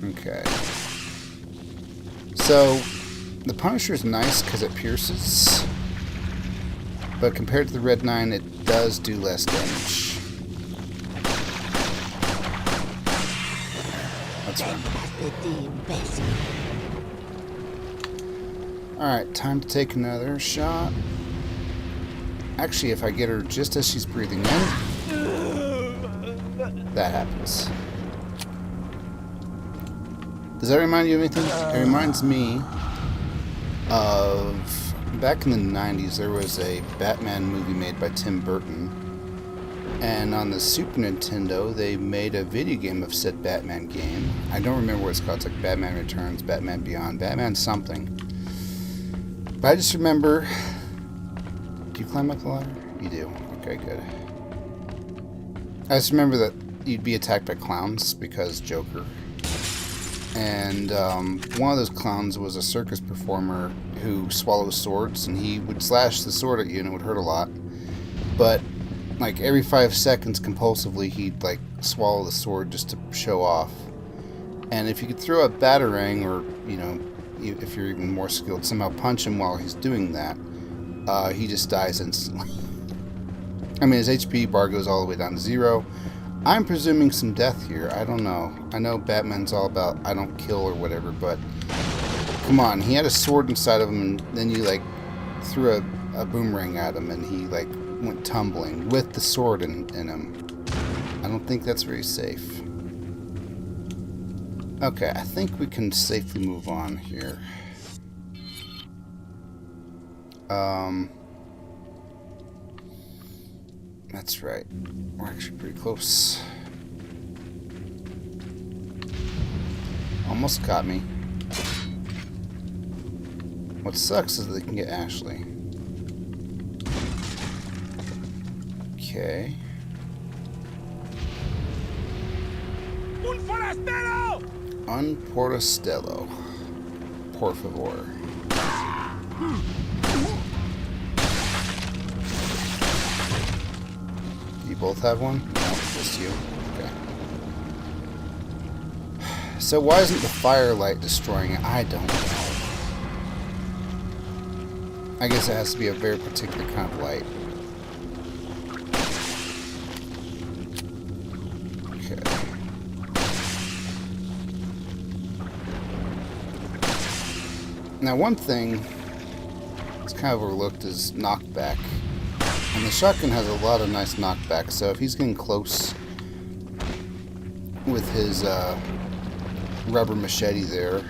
Speaker 1: Okay. So, the Punisher is nice because it pierces. But compared to the Red 9, it does do less damage. Let's run. Alright, time to take another shot. Actually, if I get her just as she's breathing in, that happens. Does that remind you of anything? It reminds me of back in the 90s, there was a Batman movie made by Tim Burton. And on the Super Nintendo, they made a video game of said Batman game. I don't remember what it's called. It's like Batman Returns, Batman Beyond, Batman something. But I just remember... Do you climb up the ladder? You do. Okay, good. I just remember that you'd be attacked by clowns because Joker. And one of those clowns was a circus performer who swallows swords, and he would slash the sword at you and it would hurt a lot. But like every 5 seconds compulsively he'd like swallow the sword just to show off. And if you could throw a batarang, or you know, if you're even more skilled, somehow punch him while he's doing that, he just dies instantly. I mean, his HP bar goes all the way down to 0. I'm presuming some death here. I don't know. I know Batman's all about I don't kill or whatever, but come on. He had a sword inside of him, and then you like threw a boomerang at him, and he like went tumbling with the sword in him. I don't think that's very safe. Okay, I think we can safely move on here. That's right. We're actually pretty close. Almost got me. What sucks is they can get Ashley. Okay.
Speaker 4: Un forastero!
Speaker 1: Un portastello. Por favor. You both have one? No, just you. Okay. So why isn't the firelight destroying it? I don't know. I guess it has to be a very particular kind of light. Okay. Now one thing that's kind of overlooked is knockback. And the shotgun has a lot of nice knockback, so if he's getting close with his rubber machete there,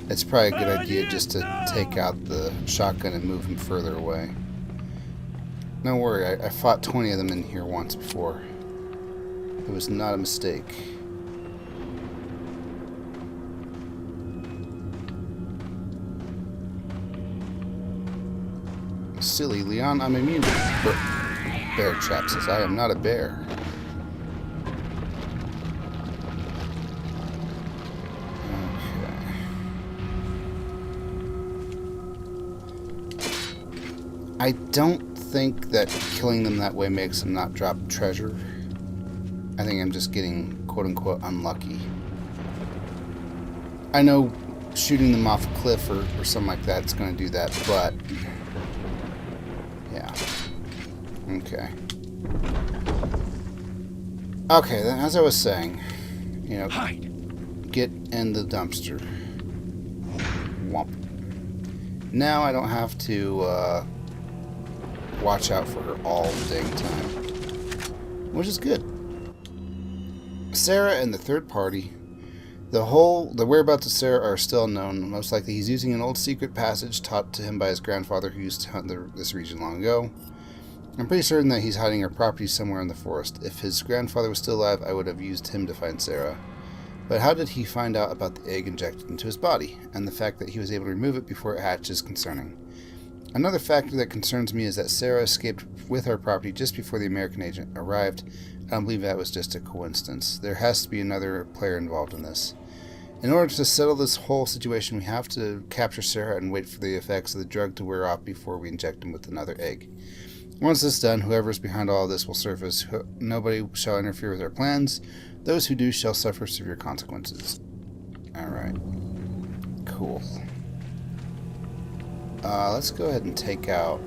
Speaker 1: it's probably a good idea just to take out the shotgun and move him further away. Don't worry, I fought 20 of them in here once before. It was not a mistake. Silly, Leon, I'm immune to bear traps, as I am not a bear. I don't think that killing them that way makes them not drop treasure. I think I'm just getting quote-unquote unlucky. I know shooting them off a cliff or something like that is going to do that, but yeah. Okay. Okay, then as I was saying, you know, get in the dumpster. Womp. Now I don't have to watch out for her all the dang time, which is good. Sarah and the third party. The whereabouts of Sarah are still unknown. Most likely he's using an old secret passage taught to him by his grandfather who used to hunt this region long ago. I'm pretty certain that he's hiding her property somewhere in the forest. If his grandfather was still alive, I would have used him to find Sarah. But how did he find out about the egg injected into his body? And the fact that he was able to remove it before it hatched is concerning. Another factor that concerns me is that Sarah escaped with our property just before the American agent arrived. I don't believe that was just a coincidence. There has to be another player involved in this. In order to settle this whole situation, we have to capture Sarah and wait for the effects of the drug to wear off before we inject him with another egg. Once this is done, whoever is behind all of this will surface. Nobody shall interfere with our plans. Those who do shall suffer severe consequences. Alright. Cool. Let's go ahead and take out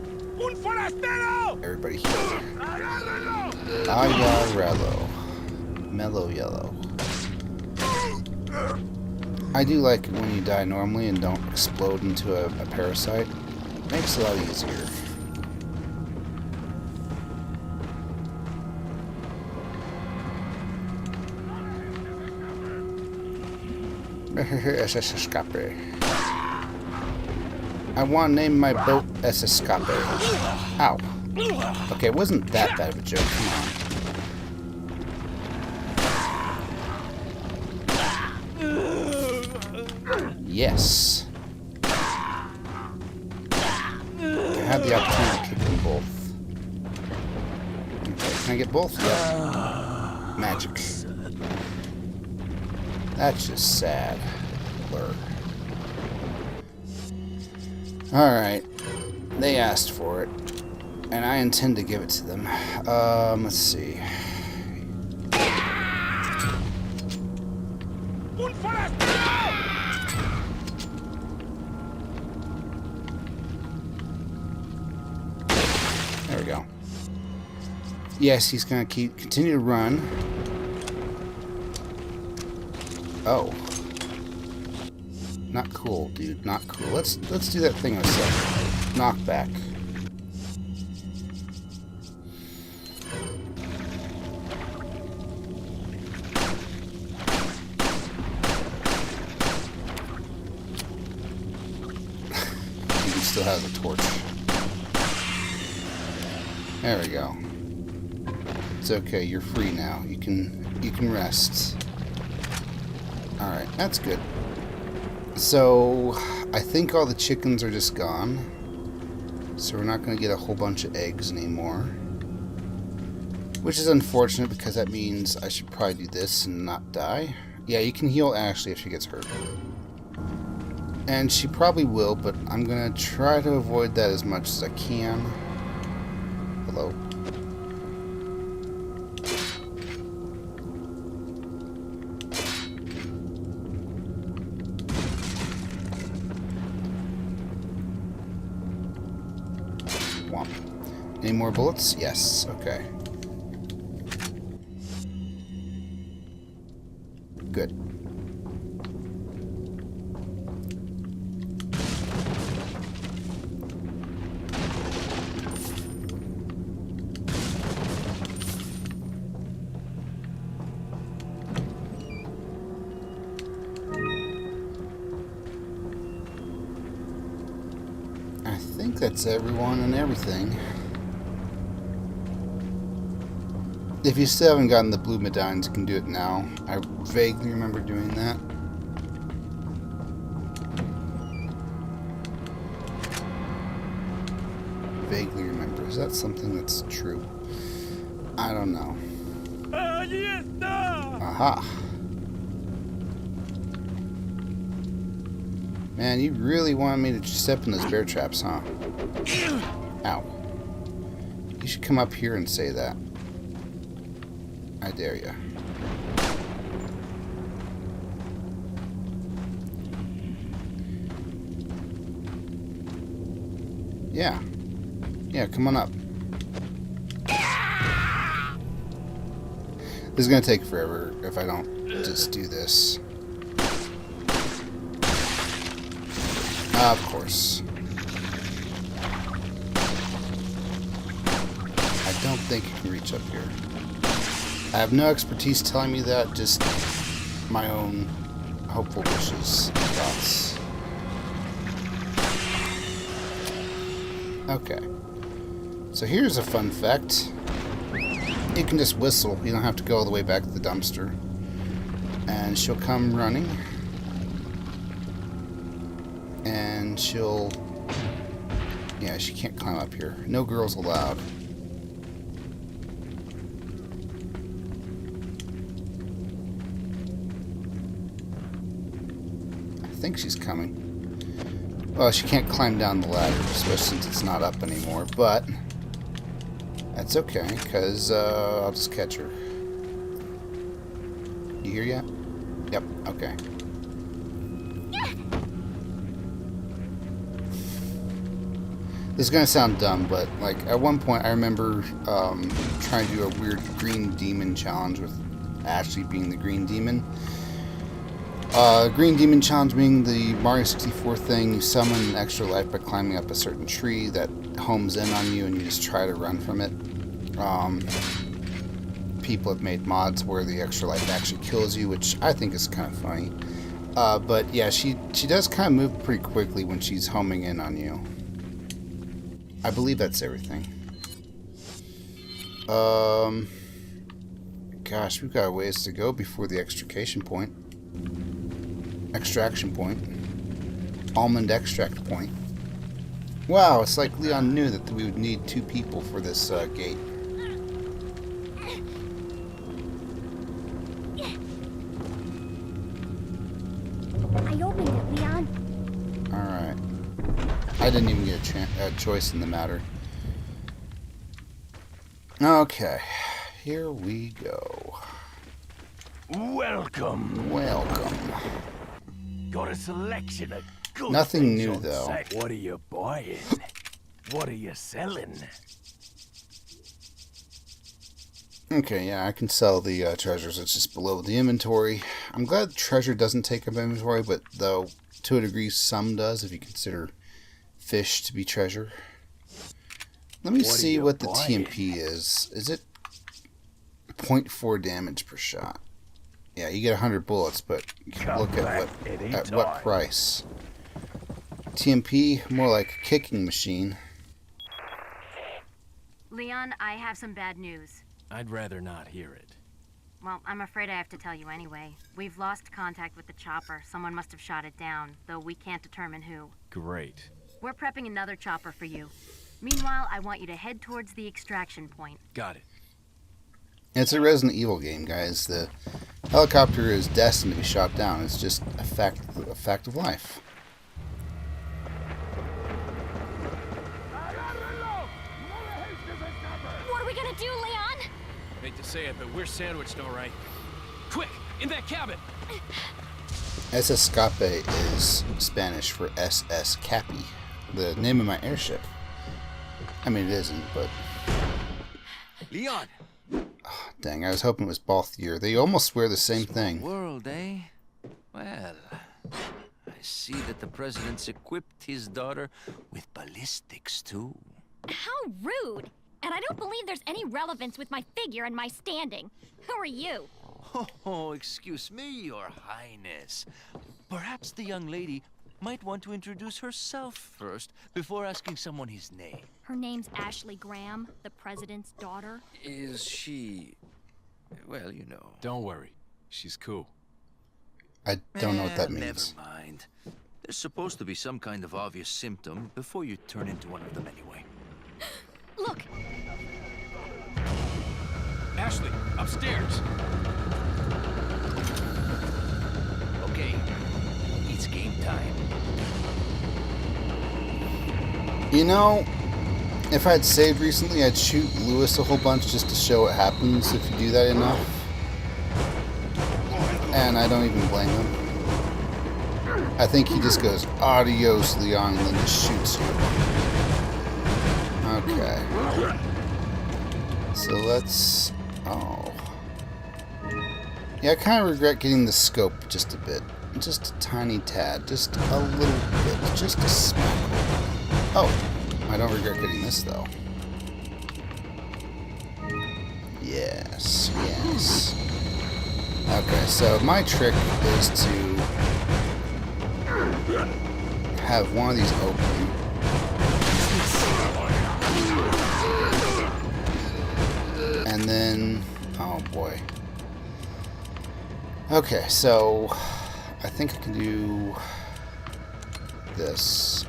Speaker 1: everybody here. Ayarello. Mellow yellow. I do like it when you die normally and don't explode into a parasite. Makes it a lot easier. Escape. I want to name my boat Escape. Ow. Okay, it wasn't that bad of a joke. Come on. Yes. I had the opportunity to kick them both. Okay, can I get both? Yeah. Magic. That's just sad. Blur. Alright. They asked for it. And I intend to give it to them. Let's see. There we go. Yes, he's gonna continue to run. Oh. Not cool, dude. Not cool. Let's do that thing I said. Knockback. still has a torch. There we go. It's okay, you're free now. You can rest. Alright, that's good. So, I think all the chickens are just gone. So we're not going to get a whole bunch of eggs anymore. Which is unfortunate because that means I should probably do this and not die. Yeah, you can heal Ashley if she gets hurt. And she probably will, but I'm going to try to avoid that as much as I can. Hello. Womp. Any more bullets? Yes. Okay. Good. I think that's everyone and everything. If you still haven't gotten the blue medallions, you can do it now. I vaguely remember doing that. Vaguely remember. Is that something that's true? I don't know. Aha. Man, you really wanted me to step in those bear traps, huh? Ow. You should come up here and say that. I dare you. Yeah. Yeah, come on up. This is going to take forever if I don't just do this. Of course. I don't think you can reach up here. I have no expertise telling me that, just my own hopeful wishes and thoughts. Okay. So here's a fun fact. You can just whistle. You don't have to go all the way back to the dumpster. And she'll come running. And she'll... Yeah, she can't climb up here. No girls allowed. I think she's coming. Well, she can't climb down the ladder, especially since it's not up anymore, but that's okay, because I'll just catch her. You here yet? Yep, okay. This is going to sound dumb, but like at one point I remember trying to do a weird green demon challenge with Ashley being the green demon. Green demon challenge being the Mario 64 thing. You summon an extra life by climbing up a certain tree that homes in on you and you just try to run from it. People have made mods where the extra life actually kills you, which I think is kind of funny. But yeah, she does kind of move pretty quickly when she's homing in on you. I believe that's everything. Gosh, we've got a ways to go before the extraction point. Almond extract point. Wow, it's like Leon knew that we would need 2 people for this gate.
Speaker 5: I opened it, Leon.
Speaker 1: Alright. I didn't even get a choice in the matter. Okay. Here we go.
Speaker 4: Welcome.
Speaker 1: Welcome.
Speaker 4: Got a selection of good
Speaker 1: Nothing
Speaker 4: things
Speaker 1: new,
Speaker 4: on
Speaker 1: though.
Speaker 4: sale. What are you buying? What are you selling?
Speaker 1: Okay, yeah, I can sell the treasures. It's just below the inventory. I'm glad treasure doesn't take up inventory, but though to a degree some does if you consider fish to be treasure. Let me see what the TMP is. Is it 0.4 damage per shot? Yeah, you get 100 bullets, but look at what price. TMP, more like a kicking machine.
Speaker 2: Leon, I have some bad news.
Speaker 3: I'd rather not hear it.
Speaker 2: Well, I'm afraid I have to tell you anyway. We've lost contact with the chopper. Someone must have shot it down, though we can't determine who.
Speaker 3: Great.
Speaker 2: We're prepping another chopper for you. Meanwhile, I want you to head towards the extraction point.
Speaker 3: Got it.
Speaker 1: It's a Resident Evil game, guys. The helicopter is destined to be shot down. It's just a fact of life.
Speaker 5: What are we gonna do, Leon?
Speaker 3: Hate to say it, but we're sandwiched, all right. Quick, in that cabin!
Speaker 1: SS Escape is Spanish for SS Cappy, the name of my airship. I mean, it isn't, but...
Speaker 7: Leon!
Speaker 1: Oh, dang, I was hoping it was Balthier. They almost wear the same thing.
Speaker 7: World, eh? Well, I see that the president's equipped his daughter with ballistics, too.
Speaker 5: How rude! And I don't believe there's any relevance with my figure and my standing. Who are you?
Speaker 7: Oh, excuse me, Your Highness. Perhaps the young lady might want to introduce herself first before asking someone his name.
Speaker 5: Her name's Ashley Graham, the president's daughter.
Speaker 7: Is she... well, you know.
Speaker 3: Don't worry. She's cool.
Speaker 1: I don't know what that means.
Speaker 7: Never mind. There's supposed to be some kind of obvious symptom before you turn into one of them anyway.
Speaker 5: Look!
Speaker 3: Ashley, upstairs!
Speaker 7: Okay, it's game time.
Speaker 1: You know, if I'd saved recently, I'd shoot Lewis a whole bunch just to show what happens if you do that enough. And I don't even blame him. I think he just goes, adios, Leon, and then just shoots you. Okay. So let's... oh. Yeah, I kind of regret getting the scope just a bit. Just a tiny tad. Just a little bit. Just a smackle. Oh, I don't regret getting this, though. Yes, yes. Okay, so my trick is to have one of these open. And then, oh boy. Okay, so I think I can do this,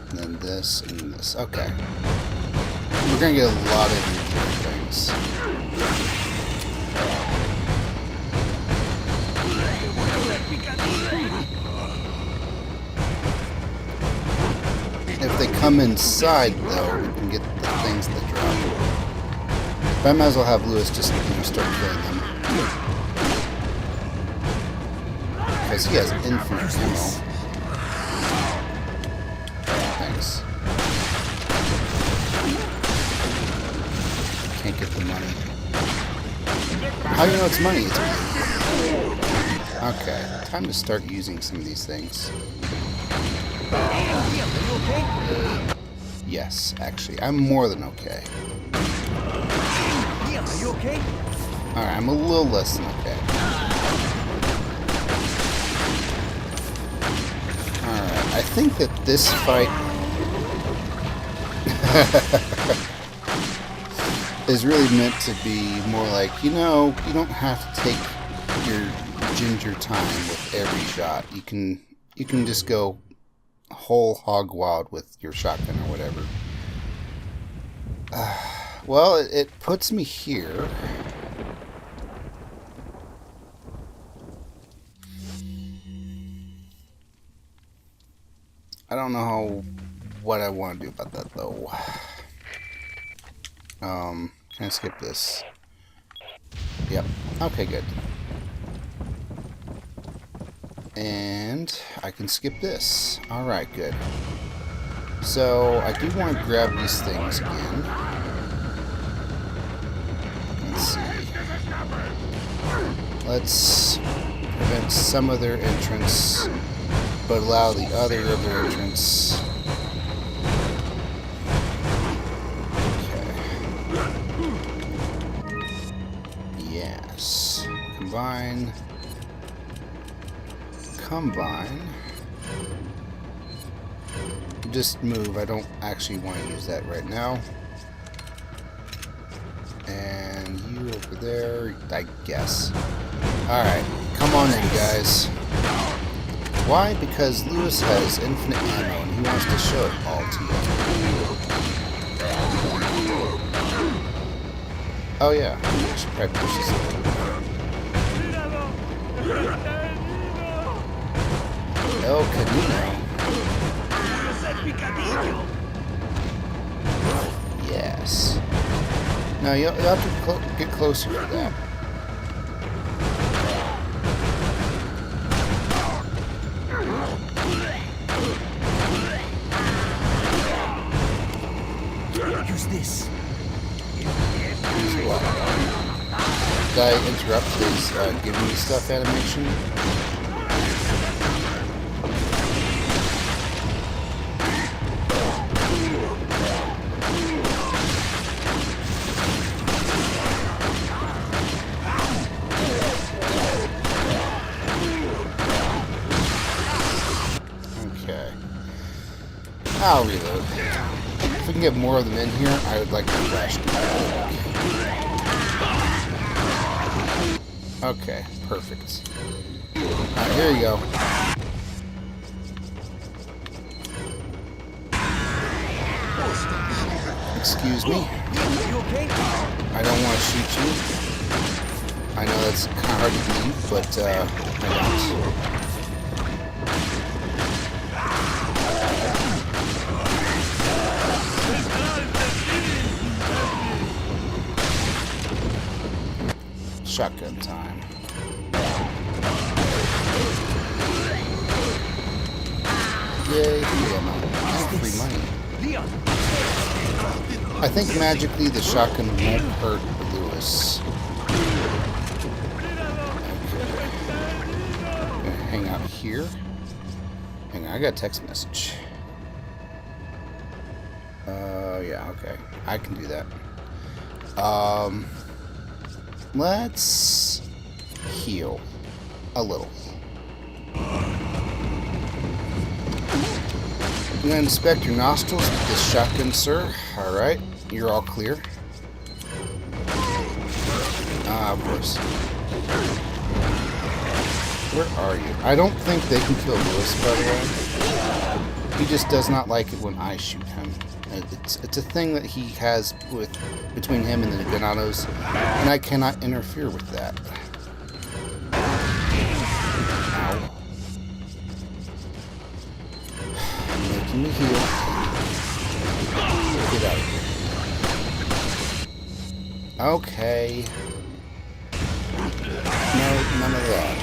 Speaker 1: and then this, and this. Okay. We're gonna get a lot of different things. If they come inside, though, we can get the things that drop. But I might as well have Lewis just, start killing them. Because he has infinite ammo. Thanks. Can't get the money. How do you know it's money? It's money. Okay, time to start using some of these things. Yes, actually, I'm more than okay.
Speaker 7: Are you okay?
Speaker 1: Alright, I'm a little less than okay. Alright, I think that this fight is really meant to be more like, you know, you don't have to take your ginger time with every shot. You can just go whole hog wild with your shotgun or whatever. Well, it puts me here. I don't know what I want to do about that, though. Can I skip this? Yep. Okay, good. And I can skip this. Alright, good. So, I do want to grab these things again. Let's see. Let's prevent some of their entrance, but allow the other of their entrance. Okay. Yes. Combine. Combine. just move. I don't actually want to use that right now. And you over there, I guess. Alright, come on in, guys. Why? Because Lewis has infinite ammo and he wants to show it all to you. Oh yeah, I should probably push this over. El Camino. Yes. Now you'll have to get closer for that.
Speaker 4: Use this.
Speaker 1: Did I interrupt his giving me stuff animation? Okay. I'll reload. If we can get more of them in here, I would like to flash. Okay, perfect. Alright, here you go. Excuse me. I don't want to shoot you. I know that's kind of hard to believe, but I don't. Shotgun time. Yay, free ammo. And free money. I think magically the shotgun won't hurt Lewis. Okay. Gonna hang out here. Hang on, I got a text message. Yeah, okay. I can do that. Let's heal a little. I'm going to inspect your nostrils with this shotgun, sir. Alright, you're all clear. Of course. Where are you? I don't think they can kill Lewis, by the way. He just does not like it when I shoot him. It's a thing that he has between him and the ganados, and I cannot interfere with that. Ow. Making me heal. Get out of here. Okay. No, none of that.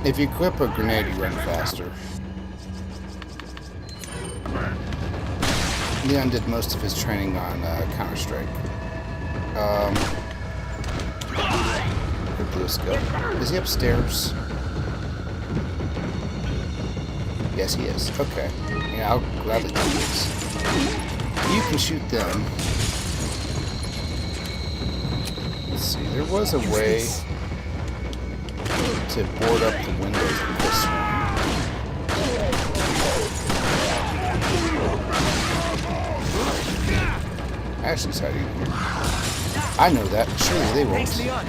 Speaker 1: If you equip a grenade, you run faster. Leon did most of his training on Counter-Strike. Where'd Lewis go? Is he upstairs? Yes, he is. Okay. Yeah, I'll gladly do this. You can shoot them. Let's see. There was a way to board up the windows with this one. Ashley's hiding here. I know that. Surely they won't.
Speaker 4: Thanks, Leon.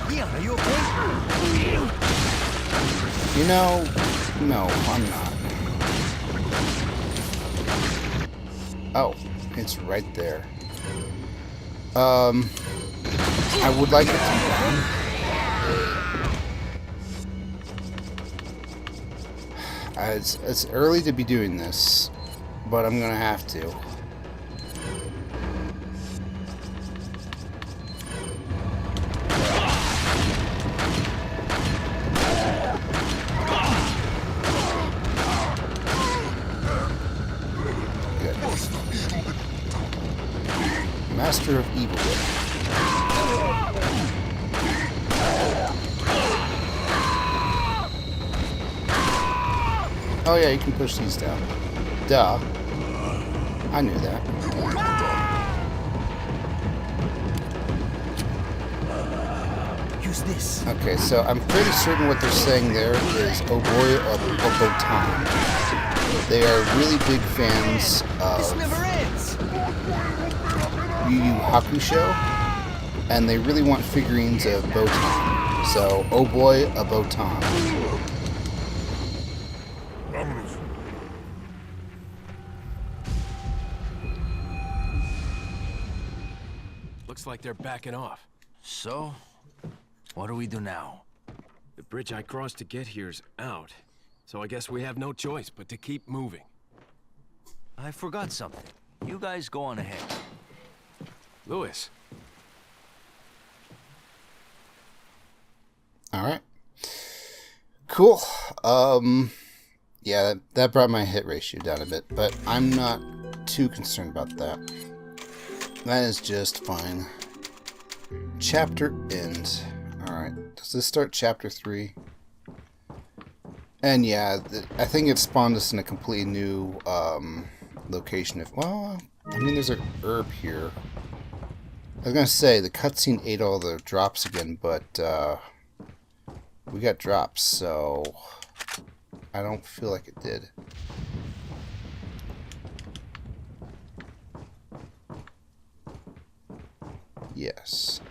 Speaker 4: Leon, are you okay?
Speaker 1: You know, no, I'm not. Oh, it's right there. I would like it to be down. It's early to be doing this, but I'm gonna have to. Good. Master of Evil. Oh yeah, you can push these down. Duh. I knew that.
Speaker 4: Use Who's this?
Speaker 1: Okay, so I'm pretty certain what they're saying there is oh boy or Botan. They are really big fans
Speaker 4: This
Speaker 1: of
Speaker 4: never ends.
Speaker 1: Yu Yu Hakusho, and they really want figurines of Botan. So, oh boy, a Botan.
Speaker 3: Looks like they're backing off.
Speaker 7: So, what do we do now?
Speaker 3: The bridge I crossed to get here's out, so I guess we have no choice but to keep moving.
Speaker 7: I forgot something. You guys go on ahead.
Speaker 3: Louis.
Speaker 1: Alright. Cool. Yeah, that brought my hit ratio down a bit, but I'm not too concerned about that. That is just fine. Chapter end. Alright, does this start chapter 3? And yeah, I think it spawned us in a completely new location. Well, I mean, there's a herb here. I was gonna say, the cutscene ate all the drops again, but we got drops, so I don't feel like it did. Yes.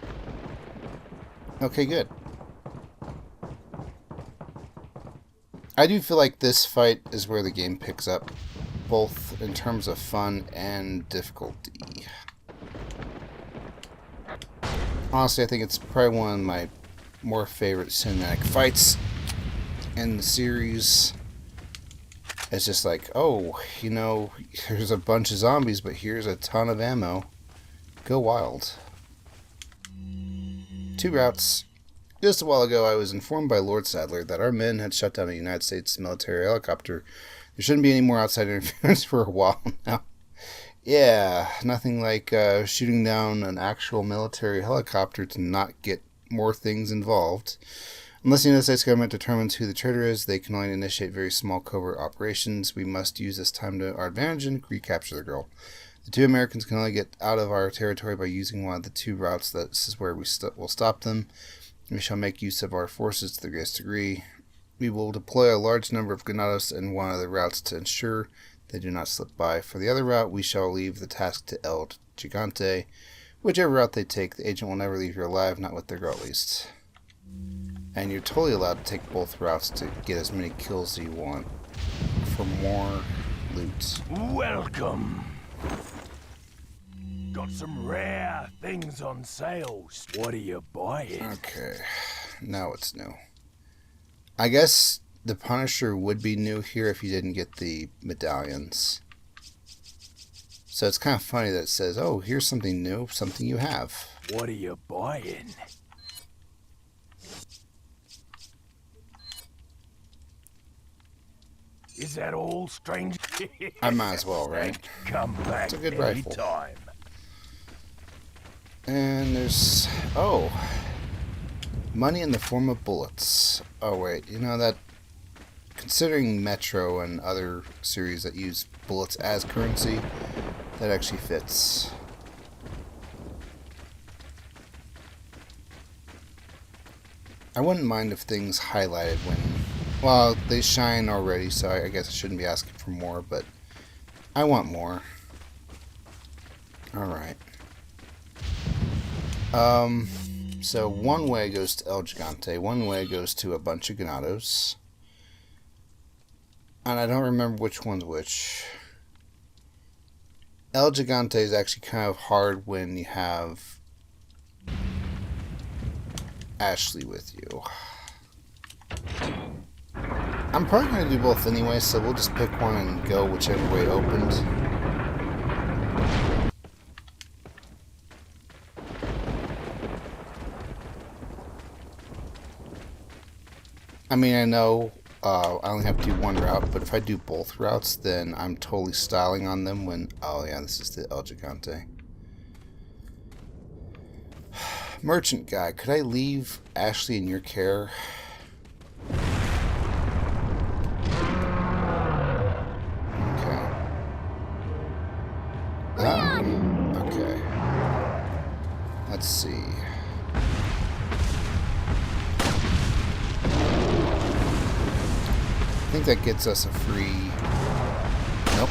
Speaker 1: Okay, good. I do feel like this fight is where the game picks up, both in terms of fun and difficulty. Honestly, I think it's probably one of my more favorite cinematic fights in the series. It's just like, oh, you know, here's a bunch of zombies, but here's a ton of ammo. Go wild. 2 routes. Just a while ago, I was informed by Lord Sadler that our men had shut down a United States military helicopter. There shouldn't be any more outside interference for a while now. Yeah, nothing like shooting down an actual military helicopter to not get more things involved. Unless the United States government determines who the traitor is, they can only initiate very small covert operations. We must use this time to our advantage and recapture the girl. The 2 Americans can only get out of our territory by using one of the 2 routes. This is where we will stop them. We shall make use of our forces to the greatest degree. We will deploy a large number of ganados in one of the routes to ensure they do not slip by. For the other route, we shall leave the task to El Gigante. Whichever route they take, the agent will never leave here alive, not with their girl at least. And you're totally allowed to take both routes to get as many kills as you want for more loot.
Speaker 4: Welcome. Got some rare things on sale. What are you buying?
Speaker 1: Okay, now it's new. I guess the Punisher would be new here if you didn't get the medallions. So it's kind of funny that it says, oh, here's something new, something you have.
Speaker 4: What are you buying? Is that all, stranger?
Speaker 1: I might as well, right?
Speaker 4: Come back
Speaker 1: It's a good rifle.
Speaker 4: anytime.
Speaker 1: And there's... oh. Money in the form of bullets. Oh, wait. You know that... considering Metro and other series that use bullets as currency, that actually fits. I wouldn't mind if things highlighted when... well, they shine already, so I guess I shouldn't be asking for more, but I want more. Alright. So one way goes to El Gigante, one way goes to a bunch of ganados. And I don't remember which one's which. El Gigante is actually kind of hard when you have Ashley with you. I'm probably going to do both anyway, so we'll just pick one and go whichever way opened. I mean, I know I only have to do one route, but if I do both routes, then I'm totally styling on them when... oh yeah, this is the El Gigante. Merchant guy, could I leave Ashley in your care? Okay. Okay. Let's see. think that gets us a free... Nope.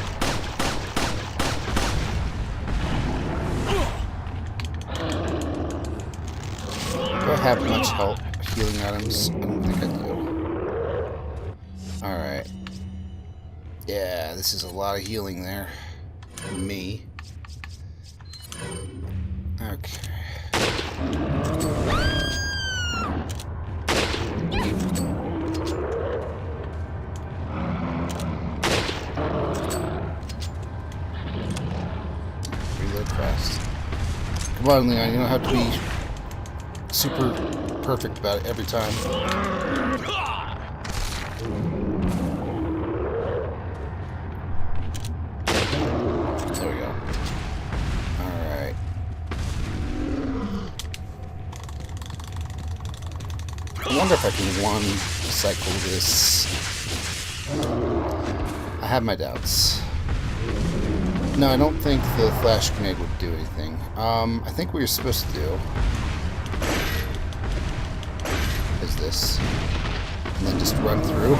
Speaker 1: Do I have much health healing items? I don't think I do. Alright. Yeah, this is a lot of healing there. Me. Okay. Reload fast. Come on, Leon, you don't have to be super perfect about it every time. There we go. Alright. I wonder if I can one-cycle this. I have my doubts. No, I don't think the flash grenade would do anything. I think what you're supposed to do is this. And then just run through.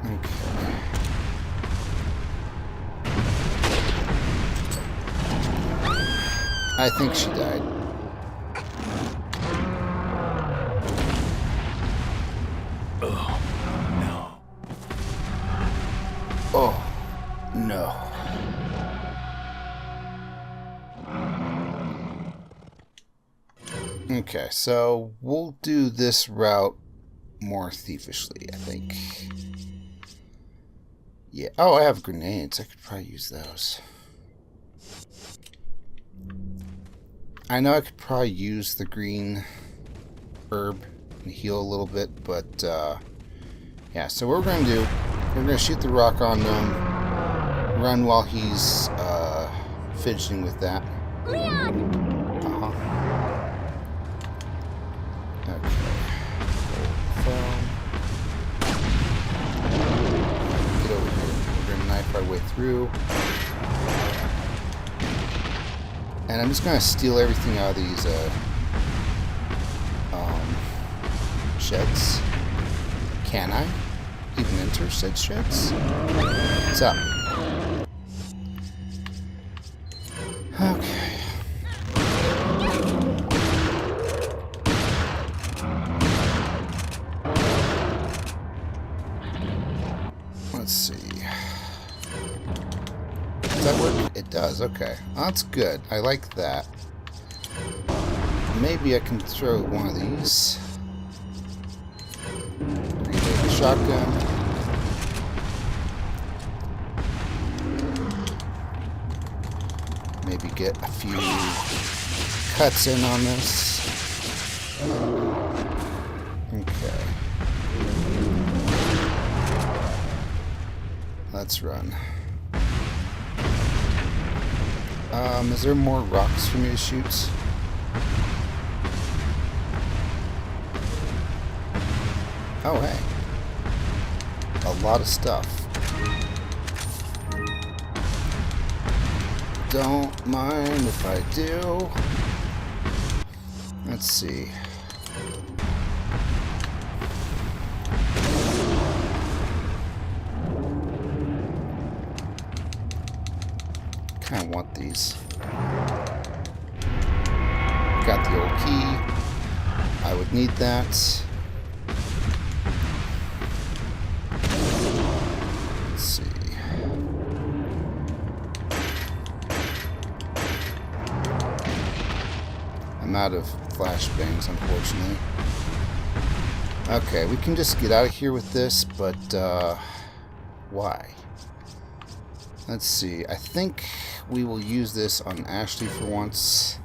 Speaker 1: Okay. I think she died.
Speaker 4: Oh, no.
Speaker 1: Oh, no. Okay, so we'll do this route more thiefishly, I think. Yeah. Oh, I have grenades. I could probably use those. I know I could probably use the green herb and heal a little bit, but yeah, so what we're going to do, we're going to shoot the rock on him, run while he's fidgeting with that.
Speaker 5: Leon!
Speaker 1: Uh-huh. Okay. Phone. Get over here. We're going to knife our way through. And I'm just going to steal everything out of these sheds. Can I even enter said sheds? What's up? Okay. Let's see. Does that work? It does, okay. Oh, that's good. I like that. Maybe I can throw one of these. Reload the shotgun. Maybe get a few cuts in on this. Okay. Let's run. Is there more rocks for me to shoot? Oh, hey. A lot of stuff. Don't mind if I do. Let's see. Kind of want these. Got the old key. I would need that. Let's see. I'm out of flashbangs, unfortunately. Okay, we can just get out of here with this, but why? Let's see. I think we will use this on Ashley for once.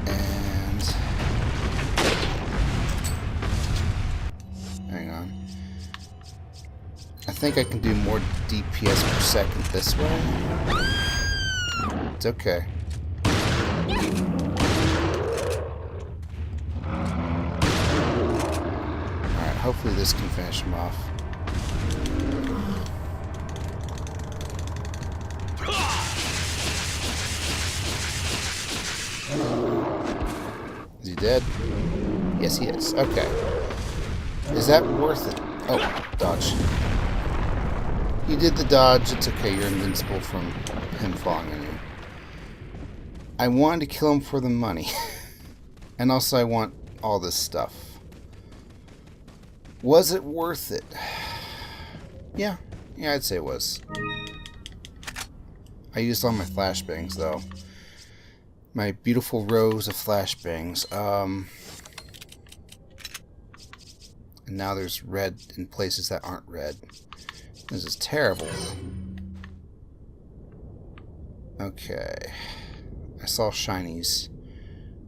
Speaker 1: And hang on. I think I can do more DPS per second this way. It's okay. Alright, hopefully this can finish him off. Is he dead? Yes, he is. Okay. Is that worth it? Oh, dodge. You did the dodge. It's okay. You're invincible from him falling on you. I wanted to kill him for the money. And also I want all this stuff. Was it worth it? Yeah. Yeah, I'd say it was. I used all my flashbangs, though. My beautiful rows of flashbangs. And now there's red in places that aren't red. This is terrible. Okay. I saw shinies.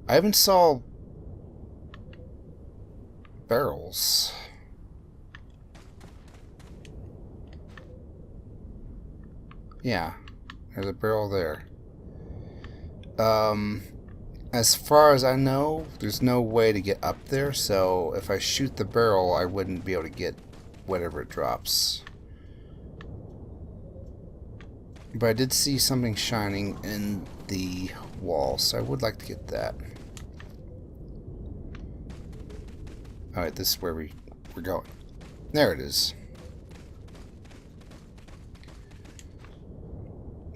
Speaker 1: I haven't saw barrels. Yeah. There's a barrel there. As far as I know, there's no way to get up there, so if I shoot the barrel, I wouldn't be able to get whatever it drops. But I did see something shining in the wall, so I would like to get that. Alright, this is where we're going. There it is.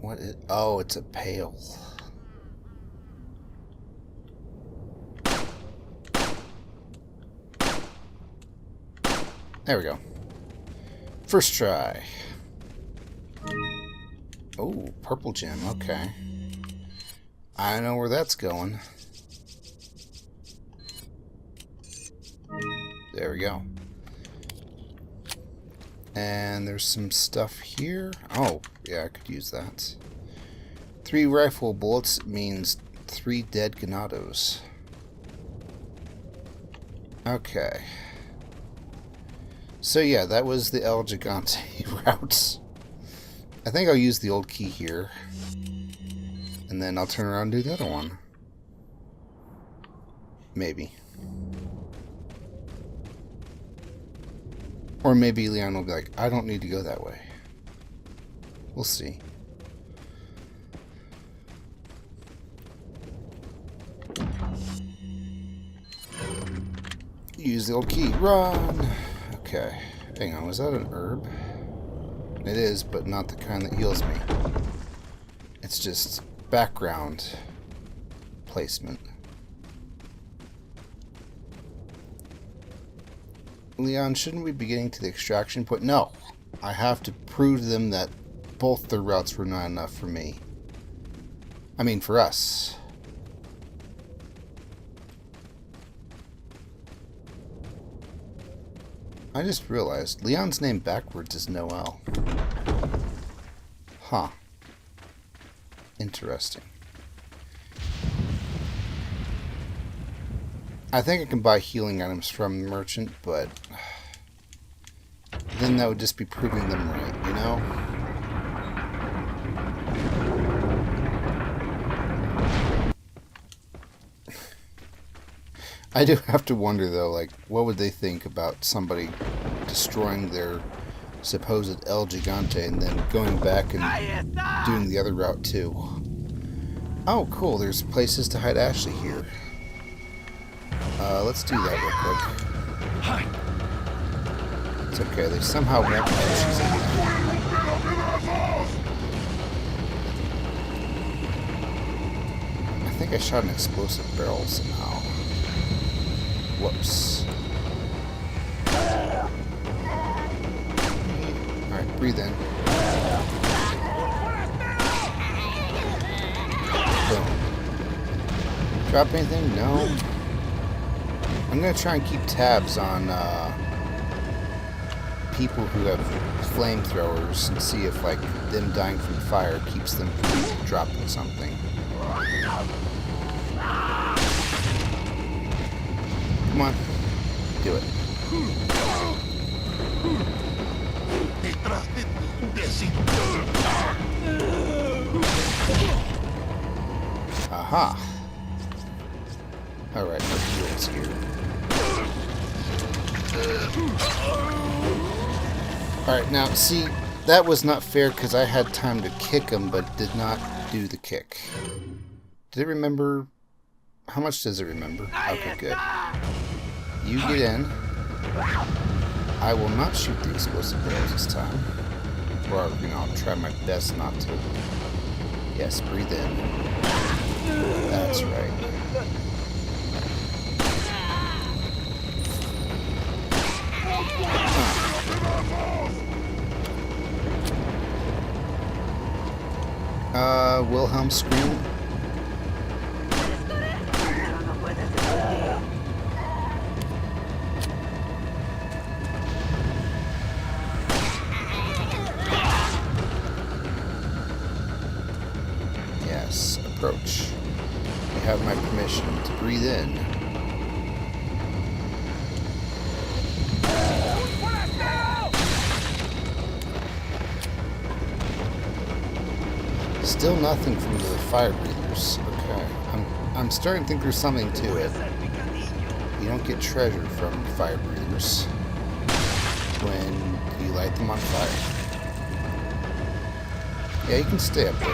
Speaker 1: What is... Oh, it's a pail. There we go. First try. Oh, purple gem. Okay. I know where that's going. There we go. And there's some stuff here. Oh, yeah, I could use that. 3 rifle bullets means 3 dead ganados. Okay. So yeah, that was the El Gigante route. I think I'll use the old key here. And then I'll turn around and do the other one. Maybe. Or maybe Leon will be like, I don't need to go that way. We'll see. Use the old key. Run! Okay. Hang on, was that an herb? It is, but not the kind that heals me. It's just background placement. Leon, shouldn't we be getting to the extraction point? No. I have to prove to them that both their routes were not enough for me. I mean, for us. I just realized Leon's name backwards is Noel. Huh. Interesting. I think I can buy healing items from the merchant, but then that would just be proving them right, you know? I do have to wonder, though, like, what would they think about somebody destroying their supposed El Gigante and then going back and doing the other route, too? Oh, cool. There's places to hide Ashley here. Let's do that real quick. It's okay. They somehow won't know she's in there. I think I shot an explosive barrel somehow. Whoops. Alright, breathe in. Boom. Drop anything? No. I'm gonna try and keep tabs on people who have flamethrowers and see if, like, them dying from fire keeps them from dropping something. Come on. Do it. Aha. Alright, no heals here. Alright, now, see, that was not fair because I had time to kick him, but did not do the kick. Did it remember? How much does it remember? Okay, good. You get in. I will not shoot the explosive barrels this time. Or, you know, I'll try my best not to. Yes, breathe in. That's right. Wilhelm scream. Yes, approach. You have my permission to breathe in. Still nothing from the fire breathers. Okay. I'm starting to think there's something to it. You don't get treasure from fire breathers when you light them on fire. Yeah, you can stay up there.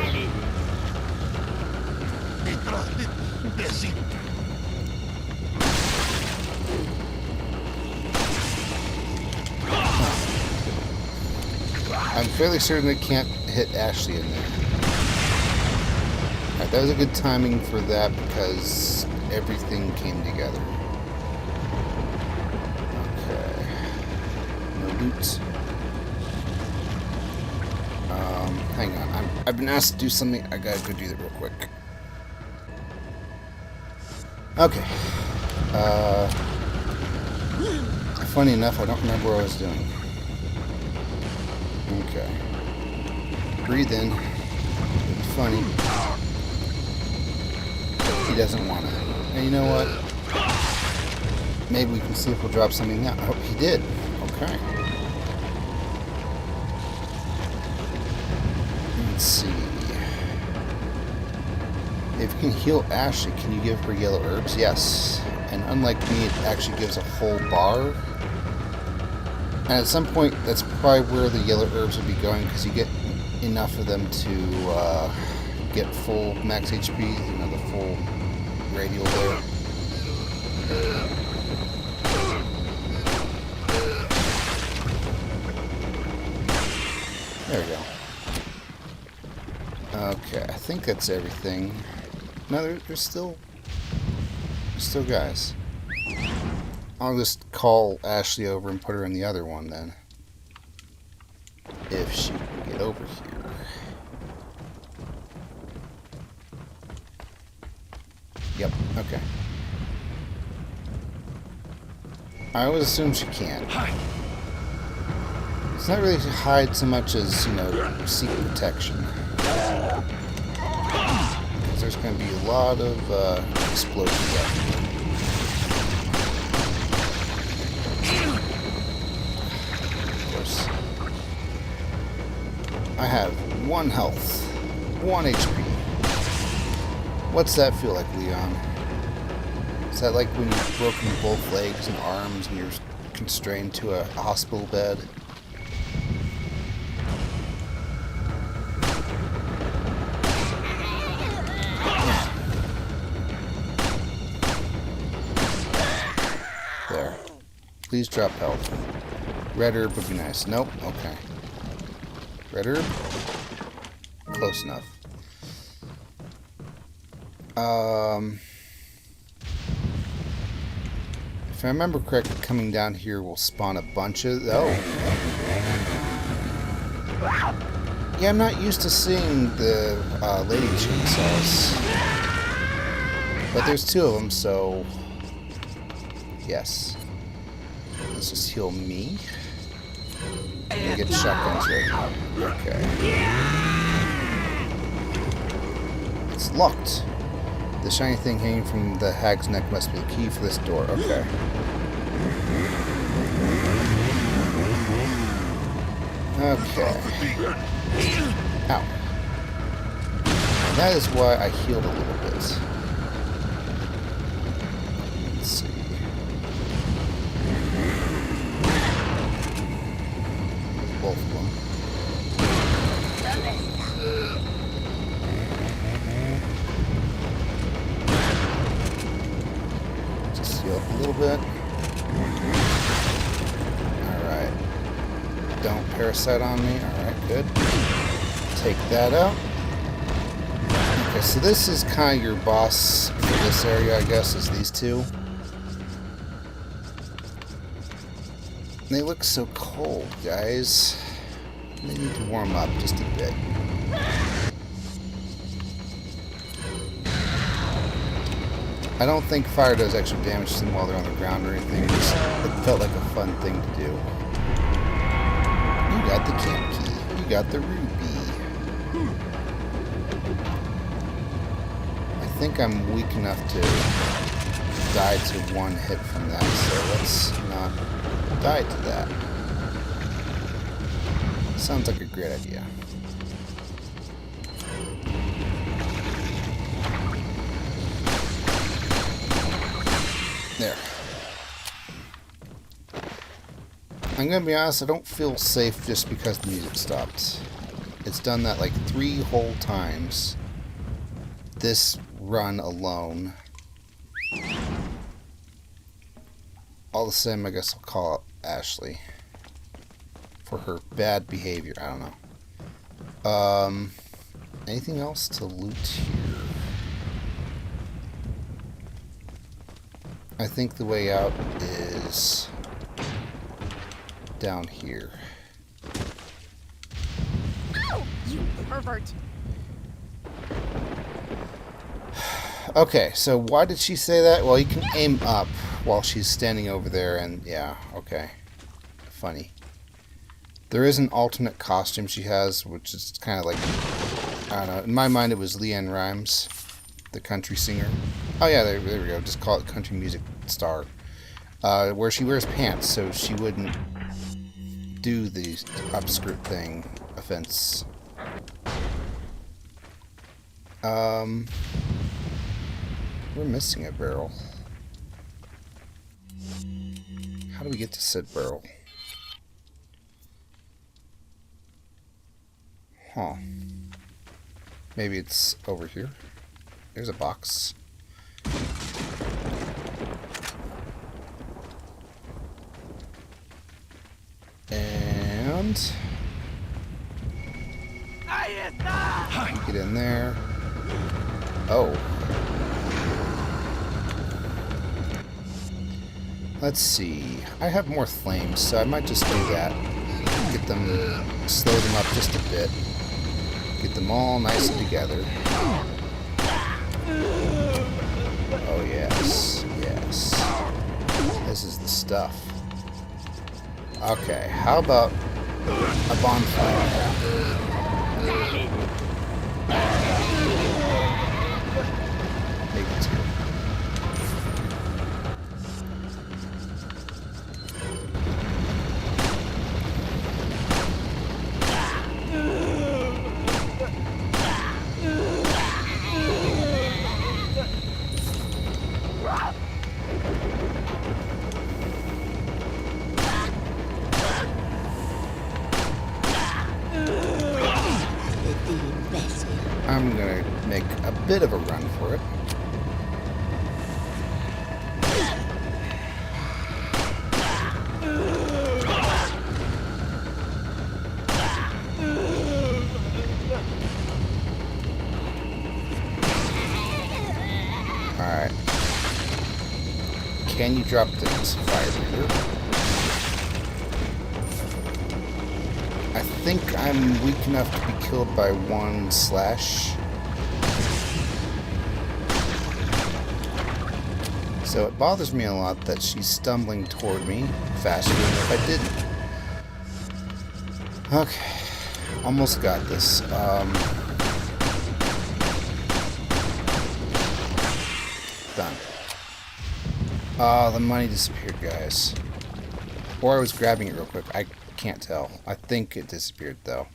Speaker 1: I'm fairly certain they can't hit Ashley in there. Alright, that was a good timing for that because everything came together. Okay. No loot. Hang on. I've been asked to do something. I gotta go do that real quick. Okay. Funny enough, I don't remember what I was doing. Okay. Breathe in. It's funny. He doesn't want it. And you know what? Maybe we can see if we'll drop something now. Oh, he did. Okay. Let's see. If you can heal Ashley, can you give her yellow herbs? Yes. And unlike me, it actually gives a whole bar. And at some point, that's probably where the yellow herbs will be going, because you get enough of them to get full max HP, you know, the full radial there. There we go. Okay, I think that's everything. No, there's still guys. I'll just call Ashley over and put her in the other one then. If she can get over here. Yep, okay. I always assume she can. It's not really to hide so much as, you know, seek protection. Because there's going to be a lot of explosions out here. I have 1 health, 1 HP. What's that feel like, Leon? Is that like when you've broken both legs and arms and you're constrained to a hospital bed? There. Please drop health. Red herb would be nice. Nope. Okay. Red herb? Close enough. If I remember correctly, coming down here will spawn a bunch of... Oh! Yeah, I'm not used to seeing the lady chainsaws. But there's 2 of them, so... Yes. Let's just heal me. And get shotguns ready. Okay. It's locked. The shiny thing hanging from the hag's neck must be the key for this door. Okay. Okay. Ow. And that is why I healed a little bit. Let's see. Both of them. Just heal up a little bit. parasite on me. Alright, good. Take that out. Okay, so this is kind of your boss for this area, I guess, is these two. They look so cold, guys. They need to warm up just a bit. I don't think fire does extra damage to them while they're on the ground or anything. It felt like a fun thing to do. You got the camp key. You got the ruby. I think I'm weak enough to die to one hit from that, so let's not die to that. Sounds like a great idea. There. I'm gonna be honest, I don't feel safe just because the music stopped. It's done that like 3 whole times. This run alone. All the same, I guess I'll call out Ashley for her bad behavior. I don't know. Anything else to loot here? I think the way out is down here.
Speaker 5: Ow! You pervert!
Speaker 1: Okay, so why did she say that? Well, you can aim up while she's standing over there, and yeah, okay. Funny. There is an alternate costume she has, which is kind of like, I don't know, in my mind it was Leanne Rimes, the country singer. Oh yeah, there we go, just call it country music star. Where she wears pants, so she wouldn't do the upskirt thing offense. We're missing a barrel. How do we get to said barrel? Huh. Maybe it's over here. There's a box. And get in there. Oh. Let's see. I have more flames, so I might just do that. Get them, slow them up just a bit. Get them all nice and together. Oh yes, yes. This is the stuff. Okay, how about a bonfire? Maybe 2. I'm gonna make a bit of a run for it. Alright. Can you drop this fire breather? I think I'm weak enough to be killed by 1 slash. So it bothers me a lot that she's stumbling toward me faster than if I didn't. Okay. Almost got this. Done. The money disappeared, guys. Or I was grabbing it real quick. I can't tell. I think it disappeared, though.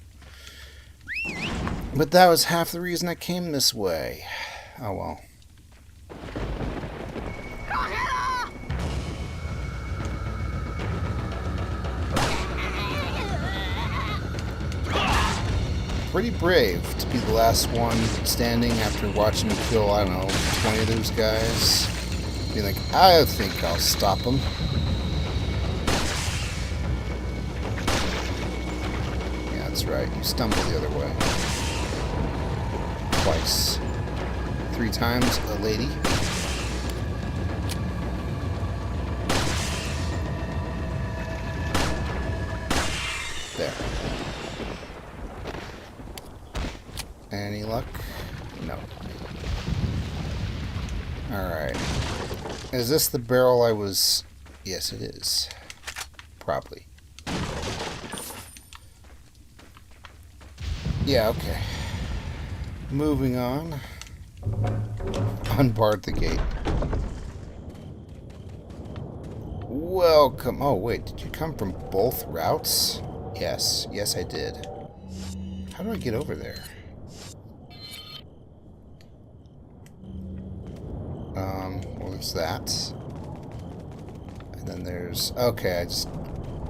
Speaker 1: But that was half the reason I came this way. Oh, well. Pretty brave to be the last one standing after watching me kill, I don't know, 20 of those guys. Being like, I think I'll stop them. That's right, you stumbled the other way. Twice. 3 times, a lady. There. Any luck? No. Alright. Is this the barrel I was... Yes, it is. Probably. Yeah, okay. Moving on. Unbarred the gate. Welcome. Oh, wait. Did you come from both routes? Yes. Yes, I did. How do I get over there? Well, there's that. And then there's... Okay, I just...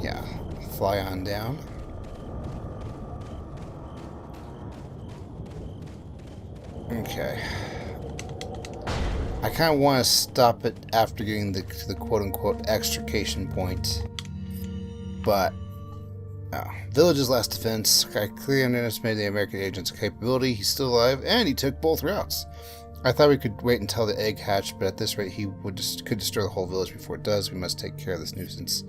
Speaker 1: Yeah. Fly on down. Okay. I kind of want to stop it after getting to the quote-unquote extrication point. But... Village's last defense. I clearly underestimated the American agent's capability. He's still alive, and he took both routes. I thought we could wait until the egg hatched, but at this rate he could destroy the whole village before it does. We must take care of this nuisance.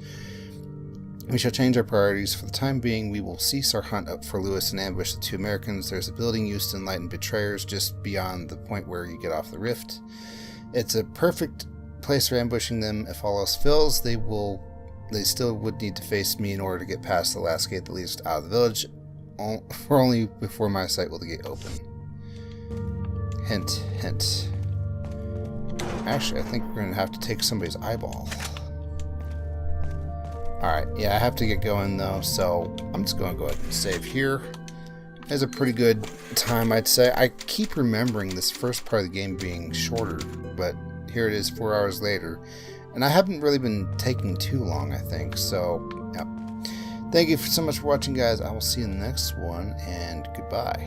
Speaker 1: We shall change our priorities. For the time being, we will cease our hunt up for Lewis and ambush the 2 Americans. There's a building used to enlighten betrayers just beyond the point where you get off the rift. It's a perfect place for ambushing them. If all else fails, they still would need to face me in order to get past the last gate that leads out of the village. For only before my sight will the gate open. Hint, hint. Actually, I think we're going to have to take somebody's eyeball. Alright, yeah, I have to get going though, so I'm just going to go ahead and save here. It's a pretty good time, I'd say. I keep remembering this first part of the game being shorter, but here it is 4 hours later. And I haven't really been taking too long, I think, so, yeah. Thank you so much for watching, guys. I will see you in the next one, and goodbye.